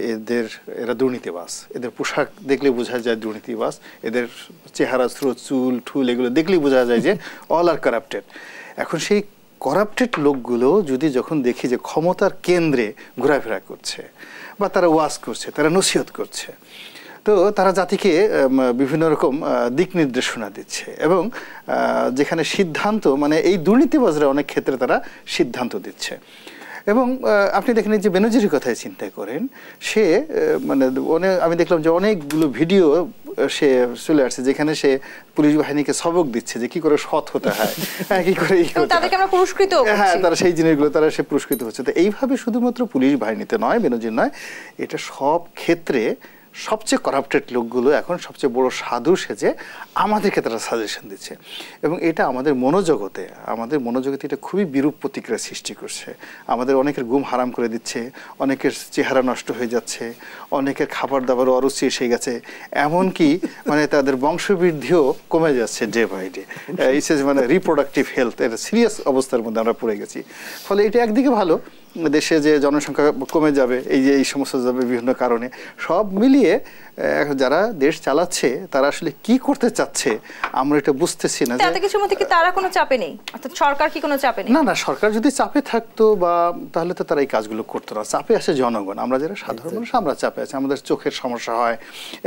এরা দুর্নীতিবাজ, এদের পোশাক দেখলে বোঝা যায় দুর্নীতিবাজ, এদের চেহারা স্রোত চুল ঠুল এগুলো দেখলেই বোঝা যায় যে অল আর কারাপ্টেড। এখন সেই কারাপ্টেড লোকগুলো যদি যখন দেখি যে ক্ষমতার কেন্দ্রে ঘোরাফেরা করছে, বা তারা ওয়াজ করছে, তারা নসিহত করছে, তো তারা জাতিকে বিভিন্ন রকম দিক নির্দেশনা দিচ্ছে, এবং যেখানে সিদ্ধান্ত মানে এই দুর্নীতিবাজরা অনেক ক্ষেত্রে তারা সিদ্ধান্ত দিচ্ছে। এবং আপনি দেখেন যে বেনজিরের কথায় চিন্তা করেন, সে মানে আমি দেখলাম যে অনেকগুলো ভিডিও সে চলে আসছে যেখানে সে পুলিশ বাহিনীকে সবক দিচ্ছে যে কি করে সৎ হতে হয়, কি করে হ্যাঁ, তারা সেই জিনিসগুলো তারা সে পুরস্কৃত হচ্ছে। তো এইভাবে শুধুমাত্র পুলিশ বাহিনীতে নয়, বেনজির নয়, এটা সব ক্ষেত্রে সবচেয়ে কারাপ্টেড লোকগুলো এখন সবচেয়ে বড় সাধু সেজে আমাদেরকে তারা সাজেশন দিচ্ছে। এবং এটা আমাদের মনোজগতে এটা খুবই বিরূপ প্রতিক্রিয়া সৃষ্টি করছে। আমাদের অনেকের ঘুম হারাম করে দিচ্ছে, অনেকের চেহারা নষ্ট হয়ে যাচ্ছে, অনেকের খাবার দাবারও অরুচি এসে গেছে, এমনকি মানে তাদের বংশবৃদ্ধিও কমে যাচ্ছে ডে বাই ডে। মানে রিপ্রোডাক্টিভ হেলথ এর সিরিয়াস অবস্থার মধ্যে আমরা পড়ে গেছি। ফলে এটা একদিকে ভালো, দেশে যে জনসংখ্যা কমে যাবে এই সমস্ত যাবে বিভিন্ন কারণে, সব মিলিয়ে যারা দেশ চালাচ্ছে তারা আসলে কি করতে চাচ্ছে আমরা এটা বুঝতেছি না। তাতে কিছু মতে কি তারা কোনো চাপে নেই, অর্থাৎ সরকার কি কোনো চাপে নেই? না, সরকার যদি চাপে থাকতো বা তাহলে তো তারা এই কাজগুলো করতো না। চাপে আসে জনগণ, আমরা যারা সাধারণ মানুষ আমরা চাপে আছি, আমাদের চোখের সমস্যা হয়।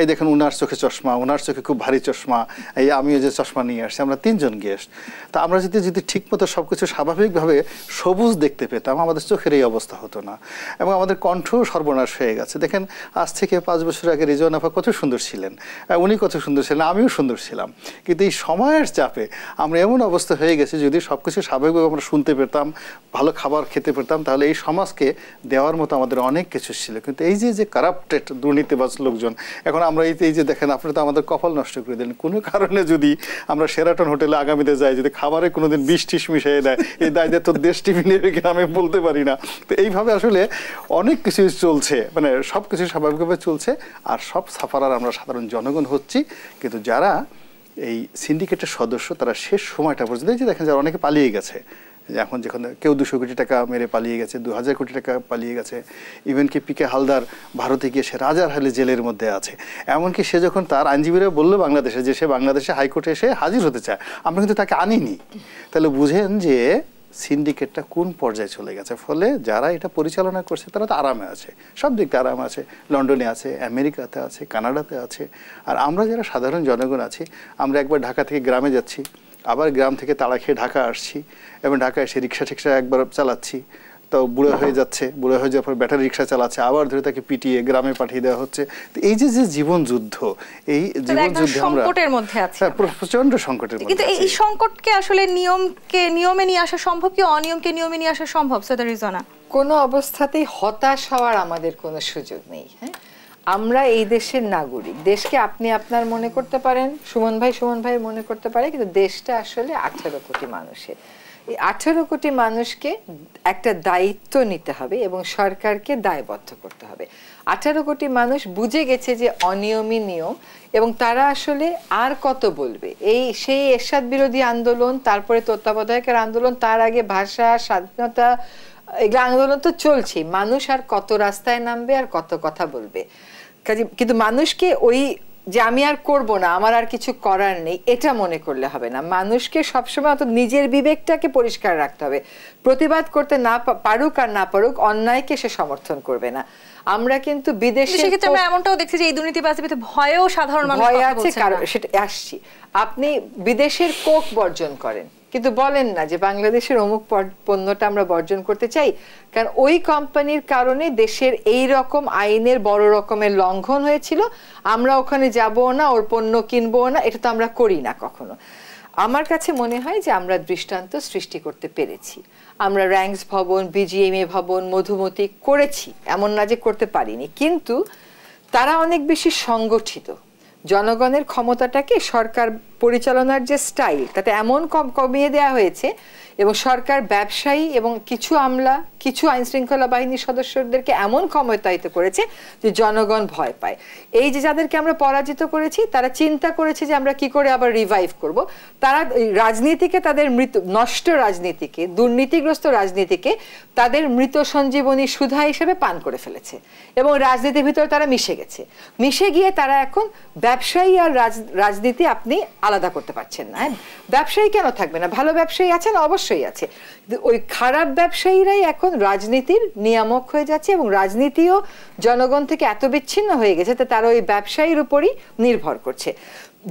এই দেখুন, ওনার চোখে চশমা, ওনার চোখে খুব ভারী চশমা, এই আমিও যে চশমা নিয়ে আসছি, আমরা 3 জন গেস্ট। তা আমরা যদি ঠিকমতো সবকিছু স্বাভাবিকভাবে সবুজ দেখতে পেতাম, আমাদের চোখের এই অবস্থা হতো না, এবং আমাদের কণ্ঠ সর্বনাশ হয়ে গেছে। দেখেন, আজ থেকে 5 বছর আগে রিজওয়ান আপা কত সুন্দর ছিলেন, উনি কত সুন্দর ছিলেন, আমিও সুন্দর ছিলাম, কিন্তু এই সময়ের চাপে আমরা এমন অবস্থা হয়ে গেছে, যদি সবকিছু স্বাভাবিকভাবে আমরা শুনতে পেতাম, ভালো খাবার খেতে পেতাম, তাহলে এই সমাজকে দেওয়ার মতো আমাদের অনেক কিছু ছিল। কিন্তু এই যে কারাপ্টেড দুর্নীতিবাজ লোকজন, এখন আমরা এই যে দেখেন, আপনি তো আমাদের কপাল নষ্ট করে দিলেন। কোনো কারণে যদি আমরা শেরাটন হোটেলে আগামীতে যাই, যদি খাবারে কোনোদিন বিষ টিস মিশিয়ে দেয়, এই দায়িত্ব তো দেশ টিভি নেবে কিনা আমি বলতে পারি না। তো এইভাবে আসলে অনেক কিছু চলছে, মানে সব কিছু স্বাভাবিকভাবে চলছে, আর সব সাফারার আমরা সাধারণ জনগণ হচ্ছি। কিন্তু যারা এই সিন্ডিকেটের সদস্য, তারা শেষ সময়টা পর্যন্ত, এই যে দেখেন যারা অনেকে পালিয়ে গেছে, এখন যেখানে কেউ 200 কোটি টাকা মেরে পালিয়ে গেছে, 2000 কোটি টাকা পালিয়ে গেছে, ইভেনকি পিকে হালদার ভারতে গিয়ে সে রাজার হালে জেলের মধ্যে আছে। এমনকি সে যখন তার আইনজীবীরা বললো বাংলাদেশে যে সে বাংলাদেশে হাইকোর্টে এসে হাজির হতে চায়, আমরা কিন্তু তাকে আনিনি। তাহলে বুঝেন যে সিন্ডিকেটটা কোন পর্যায়ে চলে গেছে। ফলে যারা এটা পরিচালনা করছে তারা তো আরামে আছে, সব দিক থেকে আরামে আছে, লন্ডনে আছে, আমেরিকাতে আছে, কানাডাতে আছে। আর আমরা যারা সাধারণ জনগণ আছি, আমরা একবার ঢাকা থেকে গ্রামে যাচ্ছি, আবার গ্রাম থেকে তাড়া খেয়ে ঢাকা আসছি এবং ঢাকায় এসে রিক্সা টিক্সা একবার চালাচ্ছি, তো বুড়ো হয়ে যাচ্ছে, বুড়ো হয়ে যাওয়ার পর ব্যাটারি রিক্সা চালাচ্ছে, আবার ধরে তাকে পিটিয়ে গ্রামে পাঠিয়ে দেওয়া হচ্ছে। তো এই যে যে জীবন যুদ্ধ, এই জীবন যুদ্ধে আমরা সংকটের মধ্যে আছি, প্রচন্ড সংকটের মধ্যে। কিন্তু এই সংকটকে আসলে নিয়মে নিয়ে আসা সম্ভব কি অনিয়মকে নিয়মে নিয়ে আসা সম্ভব? সৈয়দা রিজওয়ানা, কোনো অবস্থাতেই হতাশ হওয়ার আমাদের কোনো সুযোগ নেই। হ্যাঁ, আমরা এই দেশের নাগরিক। দেশকে আপনি আপনার মনে করতে পারেন, সুমন ভাই মনে করতে পারে, কিন্তু দেশটা আসলে 18 কোটি মানুষের। এই 18 কোটি মানুষকে একটা দায়িত্ব নিতে হবে এবং সরকারকে দায়বদ্ধ করতে হবে। 18 কোটি মানুষ বুঝে গেছে যে অনিয়মই নিয়ম, এবং তারা আসলে আর কত বলবে। সেই এরশাদ বিরোধী আন্দোলন, তারপরে তত্ত্বাবধায়কের আন্দোলন, তার আগে ভাষা স্বাধীনতা, এগুলো আন্দোলন তো চলছে। মানুষ আর কত রাস্তায় নামবে আর কত কথা বলবে। কিন্তু মানুষকে ওই যে আমি আর করব না, আমার আর কিছু করার নেই, এটা মনে করলে হবে না। মানুষকে সবসময় অত নিজের বিবেকটাকে পরিষ্কার রাখতে হবে। প্রতিবাদ করতে না পারুক আর না পারুক, অন্যায়কে সে সমর্থন করবে না। আমরা কিন্তু বিদেশে আমরা এমনটাও দেখছি যে এই দুর্নীতিবাজিতে ভয়েও সাধারণ মানুষ ভয় আছে, কারণ সেটা আসছি। আপনি বিদেশের কোক বর্জন করেন, কিন্তু বলেন না যে বাংলাদেশের অমুক পণ্যটা আমরা বর্জন করতে চাই, কারণ ওই কোম্পানির কারণে দেশের এই রকম আইনের বড় রকমের লঙ্ঘন হয়েছিল, আমরা ওখানে যাবো না, ওর পণ্য কিনবো না, এটা তো আমরা করি না কখনো। আমার কাছে মনে হয় যে আমরা দৃষ্টান্ত সৃষ্টি করতে পেরেছি। আমরা র্যাঙ্কস ভবন, বিজিএমএ ভবন, মধুমতি করেছি, এমন না যে করতে পারিনি, কিন্তু তারা অনেক বেশি সংগঠিত। জনগণের ক্ষমতাটাকে সরকার পরিচালনার যে স্টাইল, তাতে এমন কমিয়ে দেওয়া হয়েছে, এবং সরকার ব্যবসায়ী এবং কিছু আমলা, কিছু আইনশৃঙ্খলা বাহিনীর সদস্যদেরকে এমন ক্ষমতায়িত করেছে যে জনগণ ভয় পায়। এই যে যাদেরকে আমরা পরাজিত করেছি, তারা চিন্তা করেছে যে আমরা কি করে আবার রিভাইভ করব। তারা রাজনীতিকে, তাদের নষ্ট রাজনীতিকে, দুর্নীতিগ্রস্ত রাজনীতিকে তাদের মৃত সঞ্জীবনী সুধা হিসেবে পান করে ফেলেছে, এবং রাজনীতির ভিতরে তারা মিশে গেছে। মিশে গিয়ে তারা এখন ব্যবসায়ী আর রাজনীতি আপনি আলাদা করতে পারছেন না। ব্যবসায়ী কেন থাকবে না? ভালো ব্যবসায়ী আছেন, অবশ্যই আছে। ওই খারাপ ব্যবসায়ীরাই এখন রাজনীতির নিয়ামক হয়ে যাচ্ছে, এবং রাজনীতিও জনগণ থেকে এত বিচ্ছিন্ন হয়ে গেছে যে তারা ওই ব্যবসায়ীর উপরই নির্ভর করছে।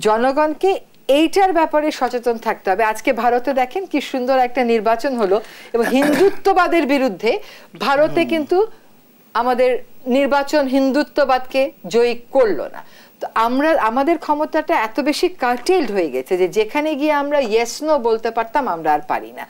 জনগণকে এইটার ব্যাপারে সচেতন থাকতে হবে। আজকে ভারতে দেখেন কি সুন্দর একটা নির্বাচন হলো, এবং হিন্দুত্ববাদের বিরুদ্ধে ভারতে কিন্তু আমাদের নির্বাচন হিন্দুত্ববাদকে জয়ী করলো না। তো আমাদের ক্ষমতাটা এত বেশি কার্টেলড হয়ে গেছে যে যেখানে গিয়ে আমরা ইয়েস নো বলতে পারতাম, আমরা আর পারি না।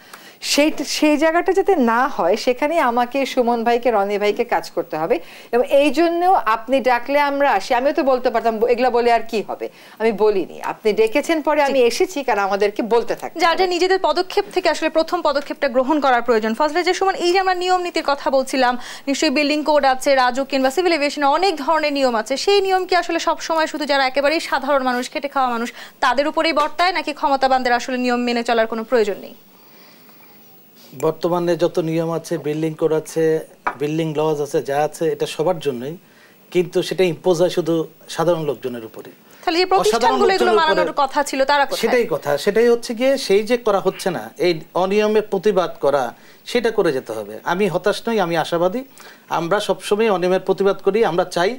সেই জায়গাটা যাতে না হয়, সেখানে আমাকে, সুমন ভাইকে, রনি ভাইকে কাজ করতে হবে। এবং এই জন্যও আপনি ডাকলে আমরা আসি। আমিও তো বলতে পারতাম এগুলা বলে আর কি হবে, আমি বলিনি। আপনি ডেকেছেন, পরে আমি এসেছি, কারণ আমাদেরকে বলতে থাকতে যারা নিজেদের পদক্ষেপ থেকে আসলে প্রথম পদক্ষেপটা গ্রহণ করার প্রয়োজন। ফজলে যে সুমন, এই যে আমরা নিয়ম নীতির কথা বলছিলাম, নিশ্চয়ই বিল্ডিং কোড আছে, রাজুক কিংবা সিভিল এভিয়েশনে অনেক ধরনের নিয়ম আছে। সেই নিয়ম কি আসলে সবসময় শুধু যারা একেবারেই সাধারণ মানুষ, খেটে খাওয়া মানুষ, তাদের উপরেই বর্তায়, নাকি ক্ষমতাবানদের আসলে নিয়ম মেনে চলার কোনো প্রয়োজন নেই? বর্তমানে যত নিয়ম আছে, বিল্ডিং কোড আছে, বিল্ডিং লজ আছে, যা আছে, এটা সবার জন্যই, কিন্তু সেটা ইম্পোজ হয় শুধু সাধারণ লোকজনের উপরে। তাহলে যে প্রতিষ্ঠানগুলো এগুলো মানানোর কথা ছিল, তারা কোথায়? সেটাই কথা, সেটাই হচ্ছে গিয়ে সেই যে করা হচ্ছে না, এই অনিয়মের প্রতিবাদ করা, সেটা করে যেতে হবে। আমি হতাশ নই, আমি আশাবাদী। আমরা সবসময় অনিয়মের প্রতিবাদ করি। আমরা চাই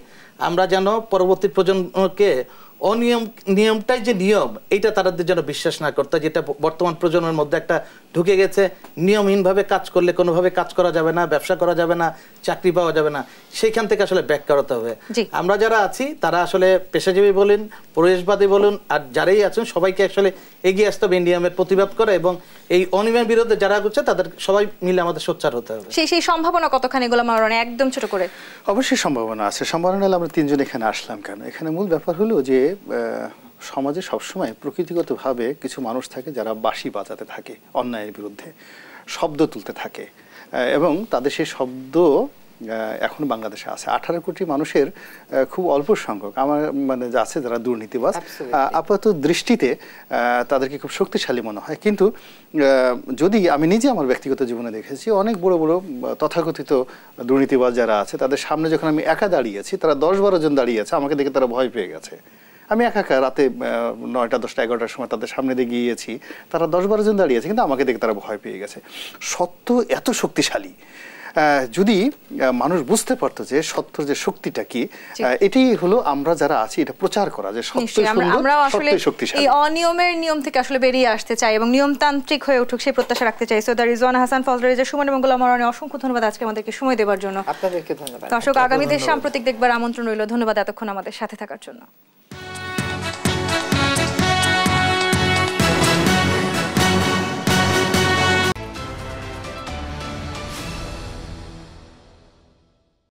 আমরা যেন পরবর্তী প্রজন্মকে নিয়মটাই যে নিয়ম, এইটা তাদের যেন বিশ্বাস না করতে, যেটা বর্তমান প্রজন্মের মধ্যে একটা ঢুকে গেছে। নিয়মহীনভাবে কাজ করলে কোনোভাবে কাজ করা যাবে না, ব্যবসা করা যাবে না, চাকরি পাওয়া যাবে না। সেইখান থেকে আসলে ব্যাক করাতে হবে। আমরা যারা আছি তারা আসলে পেশাজীবী বলুন, পরিবেশবাদী বলুন, আর যারাই আছেন সবাইকে আসলে এগিয়ে আসতে হবে নিয়মের প্রতিবাদ করে, এবং এই অনিয়মের বিরুদ্ধে যারা করছে তাদের সবাই মিলে আমাদের সোচ্চার হতে হবে। সেই সম্ভাবনা কতখানি গোলাম মাওলানা, একদম ছোট করে? অবশ্যই সম্ভাবনা আছে। সম্ভাবনা হলে আমরা তিনজন এখানে আসলাম কেন? এখানে মূল ব্যাপার হলো যে সমাজে সবসময় প্রকৃতিগতভাবে কিছু মানুষ থাকে যারা বাঁশি বাজাতে থাকে, অন্যায়ের বিরুদ্ধে শব্দ তুলতে থাকে, এবং তাদের সেই শব্দ এখন বাংলাদেশে আছে 18 কোটি মানুষের খুব অল্প সংখ্যক আমার মানে আছে যারা দুর্নীতিবাজ। আপাতত দৃষ্টিতে তাদেরকে খুব শক্তিশালী মনে হয়, কিন্তু যদি আমি নিজে আমার ব্যক্তিগত জীবনে দেখেছি অনেক বড় বড় তথাকথিত দুর্নীতিবাজ যারা আছে, তাদের সামনে যখন আমি একা দাঁড়িয়েছি, তারা 10-12 জন দাঁড়িয়েছে, আমাকে দেখে তারা ভয় পেয়ে গেছে। আমি একা রাতে 9টা, 10টা, 11টার সময় তাদের সামনে দিয়ে গিয়েছি, তারা 10-12 জন দাঁড়িয়েছে, কিন্তু আমাকে দেখে তারা ভয় পেয়ে গেছে। সত্য এত শক্তিশালী, যদি মানুষ বুঝতে পারতো যে সত্যর যে শক্তিটা কি, এটাই হলো আমরা যারা আছি এটা প্রচার করা যে সত্য আমরা আসলে এই অনিয়মের নিয়ম থেকে আসলে বেরিয়ে আসতে চাই এবং নিয়মতান্ত্রিক হয়ে উঠুক সেই প্রত্যাশা রাখতে চাই। সৈয়দা রিজওয়ানা হাসান, ফজলে রেজা সুমন এবং গোলাম মাওলানা, অসংখ্য ধন্যবাদ আজকে আমাদেরকে সময় দেওয়ার জন্য। আপনাদেরকে ধন্যবাদ। দর্শক, আগামী দেশ সাম্প্রতিক দেখবার আমন্ত্রণ রইল। ধন্যবাদ এতক্ষণ আমাদের সাথে থাকার জন্য।